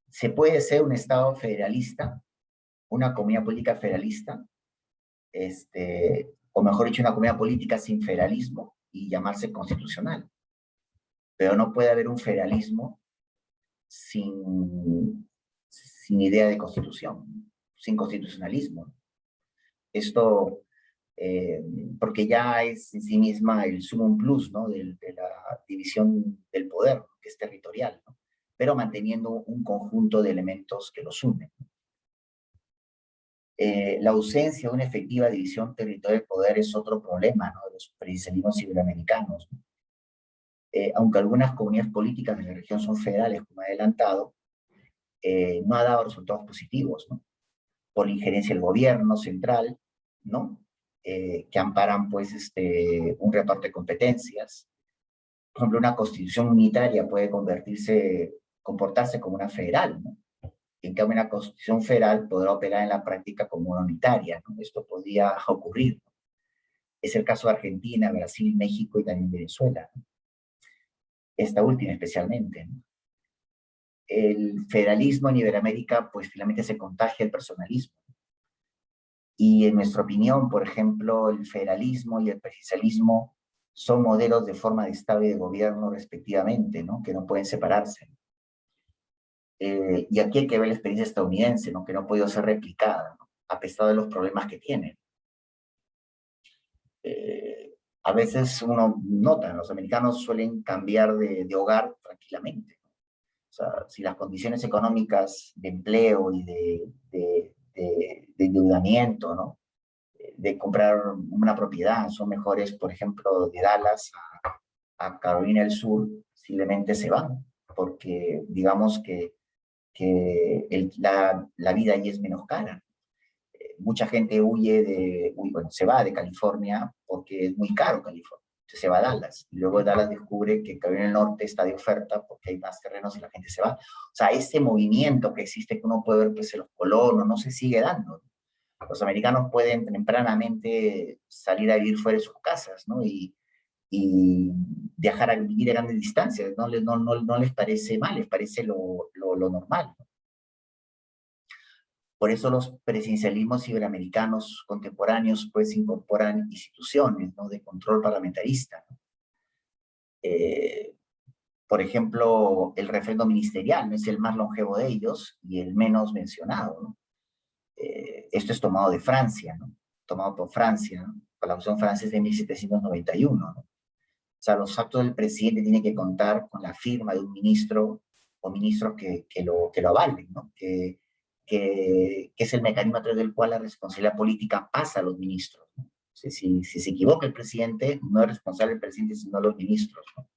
Se puede ser un Estado federalista, una comunidad política federalista, o mejor dicho, una comunidad política sin federalismo y llamarse constitucional. Pero no puede haber un federalismo sin idea de constitución, sin constitucionalismo. Esto, porque ya es en sí misma el sumum plus, ¿no? de la división del poder, ¿no? Que es territorial, ¿no? Pero manteniendo un conjunto de elementos que los unen. La ausencia de una efectiva división territorial del poder es otro problema, ¿no? De los presidencialismos iberoamericanos, ¿no? Aunque algunas comunidades políticas de la región son federales, como he adelantado, no ha dado resultados positivos, ¿no? Por la injerencia del gobierno central, ¿no? Que amparan, pues, un reparto de competencias. Por ejemplo, una constitución unitaria puede comportarse como una federal, ¿no? En cambio, una constitución federal podrá operar en la práctica como una unitaria, ¿no? Esto podría ocurrir, ¿no? Es el caso de Argentina, Brasil, México y también Venezuela, ¿no? Esta última especialmente, ¿no? El federalismo en Iberoamérica, pues finalmente se contagia el personalismo. Y en nuestra opinión, por ejemplo, el federalismo y el presidencialismo son modelos de forma de Estado y de gobierno respectivamente, ¿no? Que no pueden separarse. Y aquí hay que ver la experiencia estadounidense, ¿no? Que no ha podido ser replicada, ¿no? A pesar de los problemas que tiene. A veces uno nota, los americanos suelen cambiar de hogar tranquilamente. O sea, si las condiciones económicas de empleo y de endeudamiento, ¿no? De comprar una propiedad son mejores, por ejemplo, de Dallas a Carolina del Sur, simplemente se van, porque digamos que la vida allí es menos cara. Mucha gente bueno, se va de California porque es muy caro California. Entonces se va a Dallas. Y luego Dallas descubre que Carolina del Norte está de oferta porque hay más terrenos y la gente se va. O sea, ese movimiento que existe que uno puede ver pues, en los colonos no se sigue dando. Los americanos pueden tempranamente salir a vivir fuera de sus casas, ¿no? Y viajar a vivir a grandes distancias. No les parece mal, les parece lo normal. Por eso los presidencialismos iberoamericanos contemporáneos pues incorporan instituciones, ¿no? De control parlamentarista, ¿no? Por ejemplo, el referendo ministerial no es el más longevo de ellos y el menos mencionado, ¿no? Esto es tomado de Francia, ¿no? Tomado por Francia, ¿no? Por la Constitución francesa de 1791, ¿no? O sea, los actos del presidente tienen que contar con la firma de un ministro o ministros que lo avalen, ¿no? Que es el mecanismo a través del cual la responsabilidad política pasa a los ministros, ¿no? Si se equivoca el presidente, no es responsable el presidente, sino los ministros, ¿no?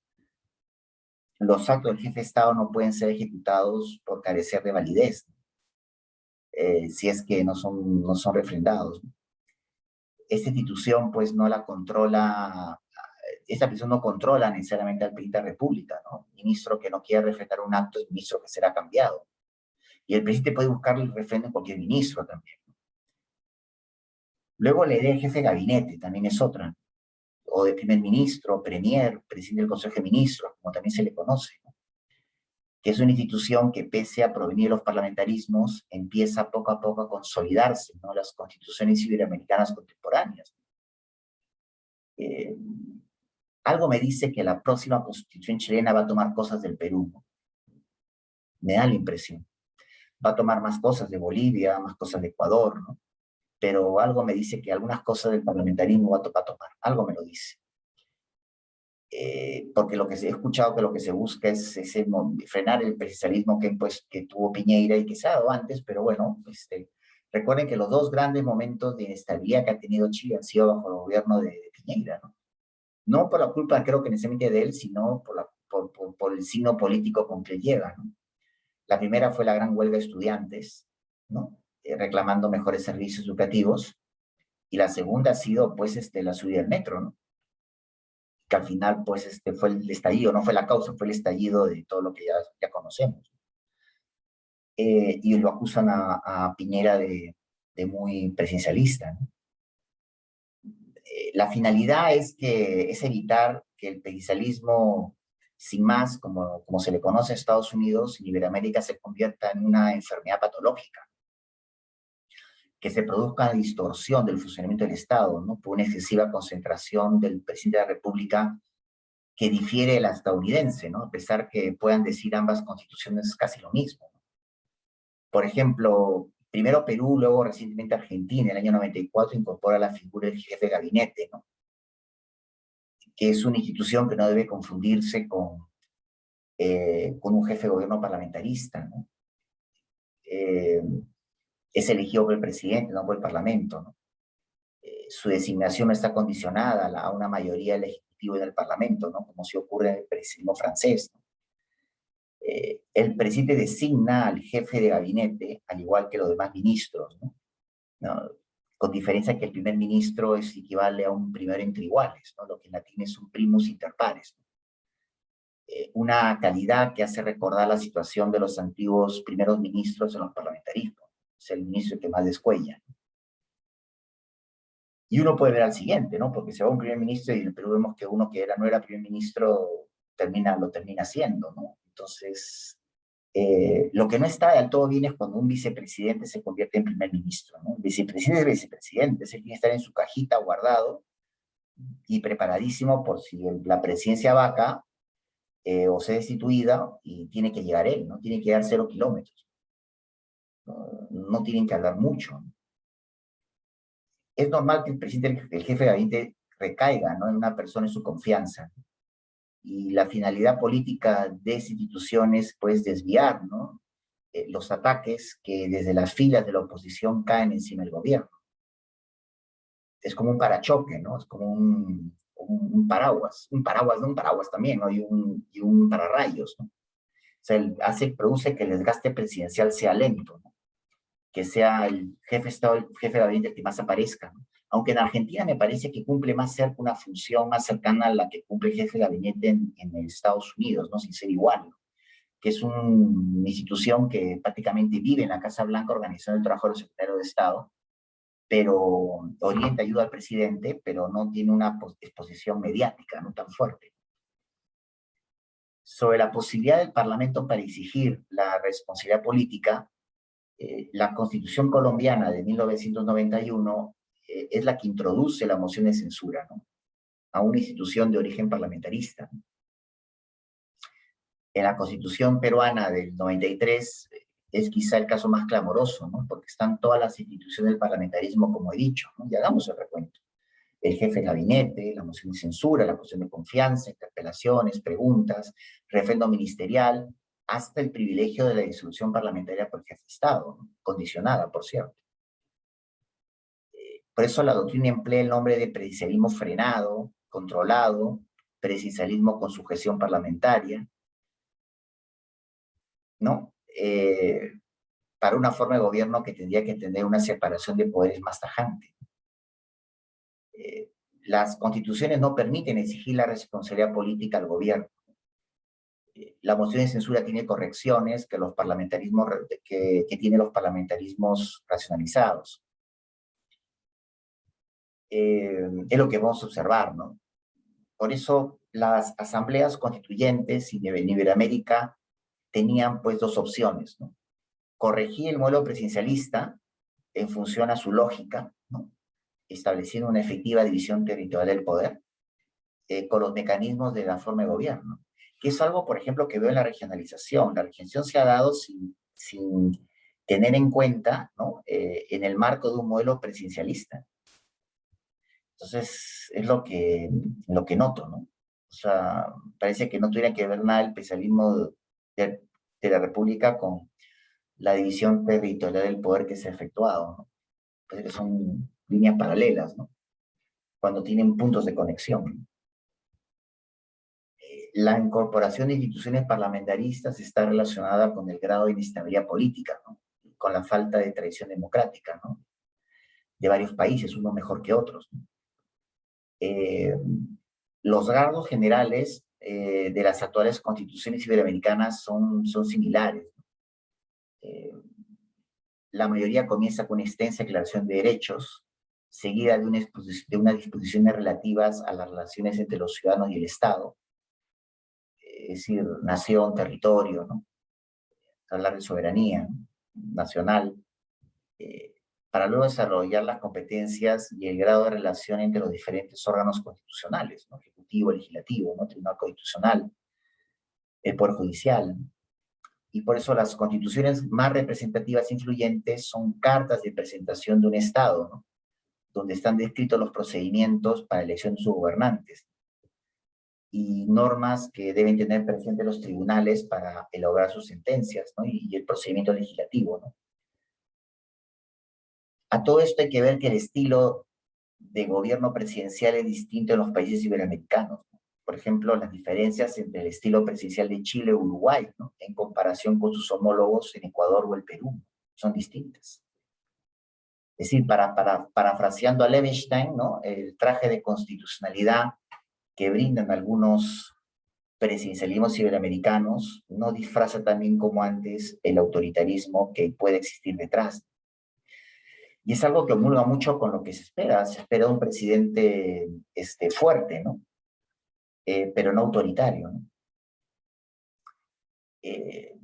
Los actos del jefe de Estado no pueden ser ejecutados por carecer de validez, ¿no? Si es que no son refrendados, ¿no? Esta institución, pues, no la controla, esta institución no controla necesariamente al presidente de la República, ¿no? Ministro que no quiera refrendar un acto es ministro que será cambiado. Y el presidente puede buscar el refrendo en cualquier ministro también. Luego la idea de jefe de gabinete también es otra, o de primer ministro, premier, presidente del Consejo de Ministros, como también se le conoce, ¿no? Que es una institución que pese a provenir de los parlamentarismos, empieza poco a poco a consolidarse, ¿no? Las constituciones iberoamericanas contemporáneas. Eh, Algo me dice que la próxima constitución chilena va a tomar cosas del Perú, ¿no? Me da la impresión. Va a tomar más cosas de Bolivia, más cosas de Ecuador, ¿no? Pero algo me dice que algunas cosas del parlamentarismo va a tomar, algo me lo dice. Porque he escuchado que lo que se busca es frenar el presidencialismo que tuvo Piñera y que se ha dado antes, pero bueno, recuerden que los dos grandes momentos de inestabilidad que ha tenido Chile han sido bajo el gobierno de Piñera, ¿no? No por la culpa, creo que necesariamente de él, sino por el signo político con que llega, ¿no? La primera fue la gran huelga de estudiantes, ¿no? Reclamando mejores servicios educativos, y la segunda ha sido, pues, la subida del metro, ¿no? Que al final, pues, fue el estallido, no fue la causa, fue el estallido de todo lo que ya conocemos. Y lo acusan a Piñera de muy presidencialista, ¿no? La finalidad es evitar que el presidencialismo, sin más, como se le conoce en Estados Unidos y Iberoamérica, se convierta en una enfermedad patológica, que se produzca distorsión del funcionamiento del Estado, ¿no? Por una excesiva concentración del presidente de la República que difiere de la estadounidense, ¿no? A pesar que puedan decir ambas constituciones casi lo mismo. Por ejemplo, primero Perú, luego recientemente Argentina, en el año 94 incorpora la figura del jefe de gabinete, ¿no? Que es una institución que no debe confundirse con un jefe de gobierno parlamentarista, ¿no? Eh, es elegido por el presidente, no por el parlamento, ¿no? Su designación está condicionada a una mayoría del Ejecutivo y del Parlamento, ¿no? Como si ocurre en el presidencialismo francés, ¿no? El presidente designa al jefe de gabinete, al igual que los demás ministros, ¿no? ¿No? Con diferencia que el primer ministro equivale a un primero entre iguales, ¿no? Lo que en latín es un primus inter pares, ¿no? Una calidad que hace recordar la situación de los antiguos primeros ministros en los parlamentarismos. Es el ministro que más descuella. Y uno puede ver al siguiente, ¿no? Porque se va un primer ministro y en el Perú vemos que uno que no era primer ministro lo termina siendo, ¿no? Entonces, lo que no está del todo bien es cuando un vicepresidente se convierte en primer ministro, ¿no? El vicepresidente es vicepresidente, ese tiene que estar en su cajita guardado y preparadísimo por si la presidencia vaca o sea destituida y tiene que llegar él, ¿no? Tiene que dar 0 kilómetros. No tienen que hablar mucho, ¿no? Es normal que el presidente, el jefe de gabinete, recaiga, ¿no?, en una persona en su confianza. Y la finalidad política de esa institución es, pues, desviar, ¿no?, los ataques que desde las filas de la oposición caen encima del gobierno. Es como un parachoque, ¿no? Es como un paraguas, no un paraguas también, ¿no? Y un pararrayos, ¿no? O sea, produce que el desgaste presidencial sea lento, ¿no? Que sea el jefe de Estado, el jefe de gabinete el que más aparezca, ¿no? Aunque en Argentina me parece que cumple más cerca una función más cercana a la que cumple el jefe de gabinete en Estados Unidos, ¿no? Sin ser igual, ¿no? Que es una institución que prácticamente vive en la Casa Blanca, organizando el trabajo del secretario de Estado, pero orienta, ayuda al presidente, pero no tiene una exposición mediática, no tan fuerte. Sobre la posibilidad del Parlamento para exigir la responsabilidad política, la Constitución colombiana de 1991 es la que introduce la moción de censura, ¿no?, a una institución de origen parlamentarista. En la Constitución peruana del 93 es quizá el caso más clamoroso, ¿no?, porque están todas las instituciones del parlamentarismo, como he dicho, ¿no? Y hagamos el recuento: el jefe de gabinete, la moción de censura, la moción de confianza, interpelaciones, preguntas, refrendo ministerial, hasta el privilegio de la disolución parlamentaria por el jefe de Estado, ¿no?, condicionada, por cierto. Por eso la doctrina emplea el nombre de presidencialismo frenado, controlado, presidencialismo con sujeción parlamentaria, ¿no? Para una forma de gobierno que tendría que tener una separación de poderes más tajante. Las constituciones no permiten exigir la responsabilidad política al gobierno. La moción de censura tiene correcciones que los parlamentarismos, que tienen los parlamentarismos racionalizados. Es lo que vamos a observar, ¿no? Por eso las asambleas constituyentes en Iberoamérica tenían, pues, dos opciones, ¿no? Corregir el modelo presidencialista en función a su lógica, ¿no?, estableciendo una efectiva división territorial del poder, con los mecanismos de la forma de gobierno, que es algo, por ejemplo, que veo en la regionalización. La regionalización se ha dado sin tener en cuenta, ¿no?, en el marco de un modelo presidencialista. Entonces, es lo que noto, ¿no? O sea, parece que no tuviera que ver nada el especialismo de la República con la división territorial del poder que se ha efectuado, ¿no? Parece que son líneas paralelas, ¿no?, cuando tienen puntos de conexión. La incorporación de instituciones parlamentaristas está relacionada con el grado de inestabilidad política, ¿no?, con la falta de tradición democrática, ¿no?, de varios países, unos mejor que otros, ¿no? Los rasgos generales de las actuales constituciones iberoamericanas son similares. La mayoría comienza con una extensa declaración de derechos, seguida de unas disposiciones relativas a las relaciones entre los ciudadanos y el Estado, es decir, nación, territorio, ¿no?, hablar de soberanía nacional, para luego desarrollar las competencias y el grado de relación entre los diferentes órganos constitucionales, ¿no?, ejecutivo, legislativo, ¿no?, tribunal constitucional, el poder judicial. Y por eso las constituciones más representativas e influyentes son cartas de presentación de un Estado, ¿no?, donde están descritos los procedimientos para elección de sus gobernantes y normas que deben tener presentes los tribunales para elaborar sus sentencias, ¿no?, y el procedimiento legislativo, ¿no? A todo esto hay que ver que el estilo de gobierno presidencial es distinto en los países iberoamericanos, ¿no? Por ejemplo, las diferencias entre el estilo presidencial de Chile o Uruguay, ¿no?, en comparación con sus homólogos en Ecuador o el Perú, son distintas. Es decir, parafraseando a Levenstein, ¿no?, el traje de constitucionalidad que brindan algunos presidencialismos iberoamericanos no disfraza también como antes el autoritarismo que puede existir detrás. Y es algo que homologa mucho con lo que se espera de un presidente fuerte, ¿no?, pero no autoritario, ¿no? Eh,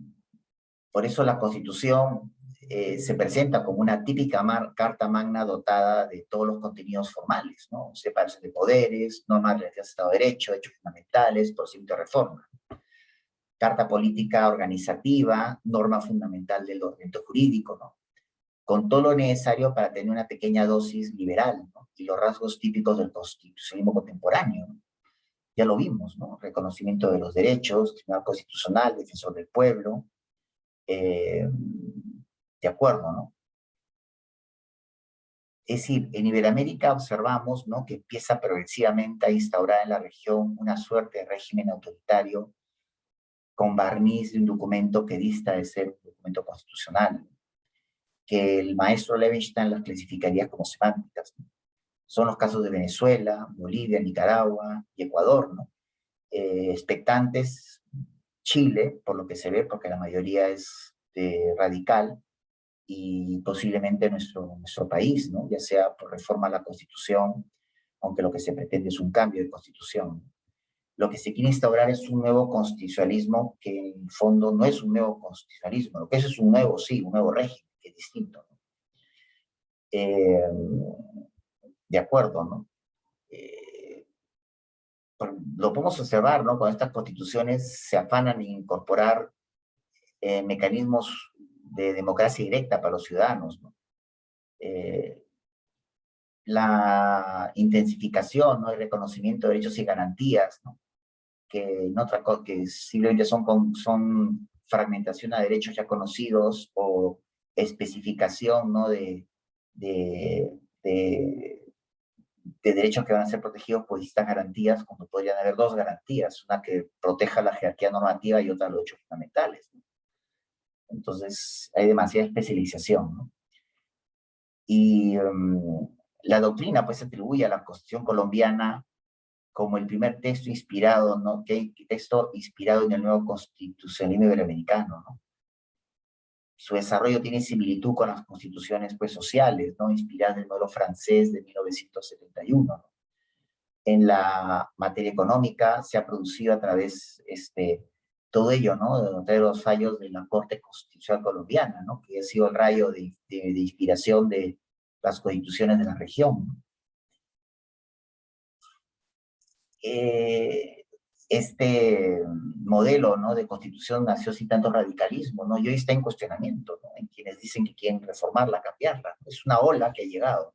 por eso la Constitución se presenta como una típica carta magna dotada de todos los contenidos formales, ¿no?, separación de poderes, normas relativas al Estado de Derecho, hechos fundamentales, procedimiento de reforma, carta política organizativa, norma fundamental del ordenamiento jurídico, ¿no?, con todo lo necesario para tener una pequeña dosis liberal, ¿no? Y los rasgos típicos del constitucionalismo contemporáneo, ¿no? Ya lo vimos, ¿no? Reconocimiento de los derechos, Tribunal Constitucional, Defensor del Pueblo, de acuerdo, ¿no? Es decir, en Iberoamérica observamos, ¿no?, que empieza progresivamente a instaurar en la región una suerte de régimen autoritario con barniz de un documento que dista de ser un documento constitucional, que el maestro Levinstein las clasificaría como semánticas, ¿no? Son los casos de Venezuela, Bolivia, Nicaragua y Ecuador, ¿no? Expectantes, Chile, por lo que se ve, porque la mayoría es radical, y posiblemente nuestro país, ¿no? Ya sea por reforma a la Constitución, aunque lo que se pretende es un cambio de Constitución. Lo que se quiere instaurar es un nuevo constitucionalismo que en el fondo no es un nuevo constitucionalismo, lo que es un nuevo, sí, un nuevo régimen, que es distinto, ¿no? Eh, de acuerdo, ¿no? Eh, lo podemos observar, ¿no? Cuando estas constituciones se afanan en incorporar mecanismos de democracia directa para los ciudadanos, ¿no? Eh, la intensificación, ¿no?, el reconocimiento de derechos y garantías, ¿no?, que, no otra que simplemente son fragmentación a derechos ya conocidos o especificación, ¿no?, de, de, de derechos que van a ser protegidos por distintas garantías, cuando podrían haber dos garantías, una que proteja la jerarquía normativa y otra los derechos fundamentales, ¿no? Entonces, hay demasiada especialización, ¿no? Y la doctrina, pues, se atribuye a la Constitución colombiana como el primer texto inspirado, ¿no? Texto inspirado en el nuevo constitucionalismo iberoamericano, ¿no? Su desarrollo tiene similitud con las constituciones, pues, sociales, ¿no?, inspiradas en el modelo francés de 1971, ¿no? En la materia económica se ha producido a través, todo ello, ¿no?, de los fallos de la Corte Constitucional Colombiana, ¿no?, que ha sido el rayo de inspiración de las constituciones de la región, ¿no? Este modelo, ¿no?, de constitución nació sin tanto radicalismo, ¿no?, y hoy está en cuestionamiento, ¿no?, en quienes dicen que quieren reformarla, cambiarla. Es una ola que ha llegado.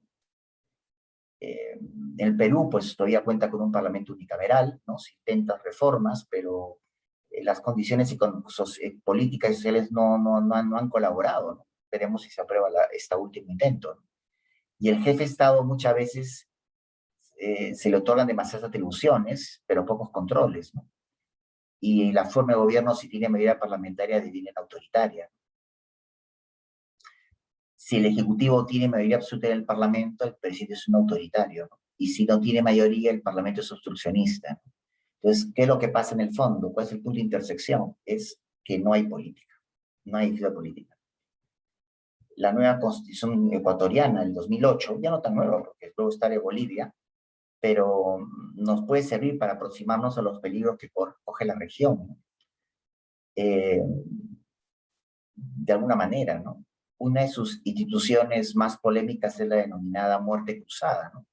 En el Perú, pues, todavía cuenta con un parlamento unicameral, ¿no? Se intentan reformas, pero las condiciones políticas y sociales no han colaborado, ¿no? Veremos si se aprueba este último intento, ¿no? Y el jefe de Estado muchas veces se le otorgan demasiadas atribuciones, pero pocos controles, ¿no? Y la forma de gobierno, si tiene mayoría parlamentaria, deviene autoritaria. Si el Ejecutivo tiene mayoría absoluta en el Parlamento, el presidente es un autoritario, ¿no? Y si no tiene mayoría, el Parlamento es obstruccionista, ¿no? Entonces, ¿qué es lo que pasa en el fondo? ¿Cuál es el punto de intersección? Es que no hay política, no hay vida política. La nueva Constitución ecuatoriana del 2008, ya no tan nueva, porque luego está de Bolivia, pero nos puede servir para aproximarnos a los peligros que coge la región, ¿no? De alguna manera, ¿no? Una de sus instituciones más polémicas es la denominada muerte cruzada, ¿no?,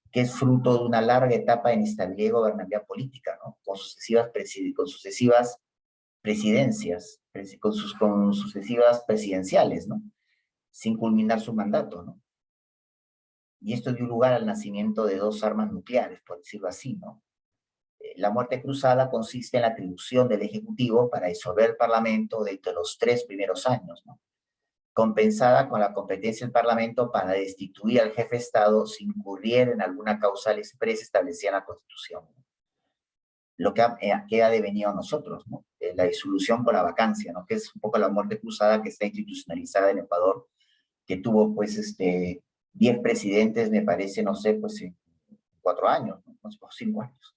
que es fruto de una larga etapa de inestabilidad y gobernabilidad política, ¿no?, con sucesivas presidencias, con sucesivas presidenciales, ¿no?, sin culminar su mandato, ¿no? Y esto dio lugar al nacimiento de dos armas nucleares, por decirlo así, ¿no? La muerte cruzada consiste en la atribución del Ejecutivo para disolver el Parlamento dentro de los 3 primeros años, ¿no?, compensada con la competencia del Parlamento para destituir al jefe de Estado si incurriera en alguna causal expresa establecida en la Constitución. Lo que ha devenido a nosotros, ¿no? La disolución por la vacancia, ¿no?, que es un poco la muerte cruzada que está institucionalizada en Ecuador, que tuvo, pues, 10 presidentes, me parece, no sé, pues, en 4 años, ¿no?, o 5 años.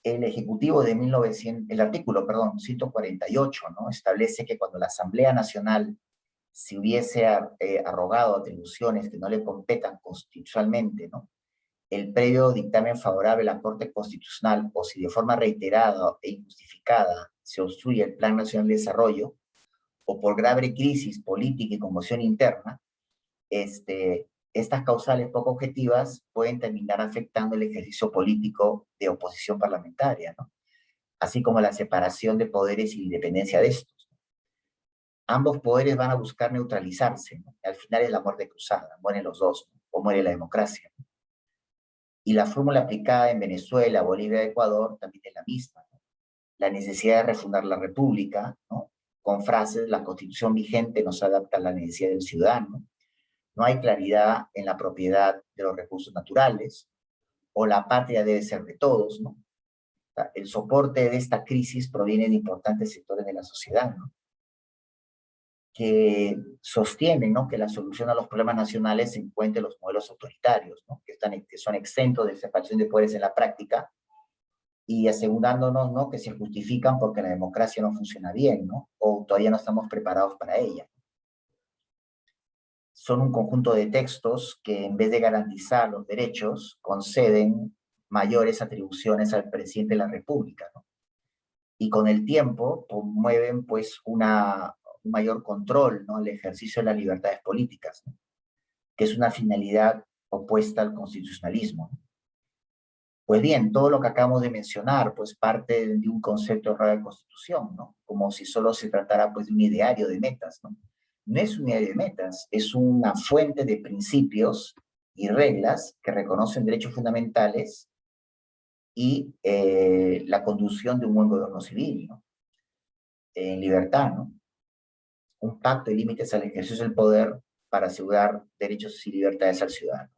El Ejecutivo de 1900, el artículo, perdón, 148, ¿no?, establece que cuando la Asamblea Nacional se hubiese arrogado atribuciones que no le competan constitucionalmente, ¿no?, el previo dictamen favorable a la Corte Constitucional, o si de forma reiterada e injustificada se obstruye el Plan Nacional de Desarrollo, o por grave crisis política y conmoción interna, estas causales poco objetivas pueden terminar afectando el ejercicio político de oposición parlamentaria, ¿no?, así como la separación de poderes y la independencia de estos. ambos poderes van a buscar neutralizarse, ¿no? Al final es la muerte cruzada, mueren los dos, ¿no? O muere la democracia. Y la fórmula aplicada en Venezuela, Bolivia y Ecuador también es la misma, ¿no? La necesidad de refundar la república, ¿no? Con frases, la constitución vigente no se adapta a la necesidad del ciudadano, no hay claridad en la propiedad de los recursos naturales, o la patria debe ser de todos, ¿no? O sea, el soporte de esta crisis proviene de importantes sectores de la sociedad, ¿no? Que sostienen, ¿no?, que la solución a los problemas nacionales se encuentre en los modelos autoritarios, ¿no?, que son exentos de separación de poderes en la práctica y asegurándonos, ¿no?, que se justifican porque la democracia no funciona bien, ¿no?, o todavía no estamos preparados para ella. Son un conjunto de textos que en vez de garantizar los derechos, conceden mayores atribuciones al presidente de la República, ¿no? Y con el tiempo promueven pues un mayor control, ¿no?, el ejercicio de las libertades políticas, ¿no?, que es una finalidad opuesta al constitucionalismo. Pues bien, todo lo que acabamos de mencionar, pues parte de un concepto errado de constitución, ¿no? Como si solo se tratara pues de un ideario de metas, ¿no? No es un ideario de metas, es una fuente de principios y reglas que reconocen derechos fundamentales y la conducción de un buen gobierno civil, ¿no?, en libertad, ¿no? Un pacto de límites al ejercicio del poder para asegurar derechos y libertades al ciudadano.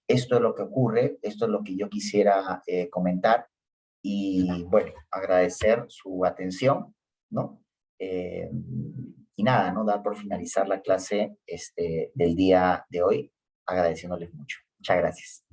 Esto es lo que ocurre, esto es lo que yo quisiera comentar y, bueno, agradecer su atención, ¿no? Eh, y nada, ¿no?, dar por finalizar la clase del día de hoy, agradeciéndoles mucho. Muchas gracias.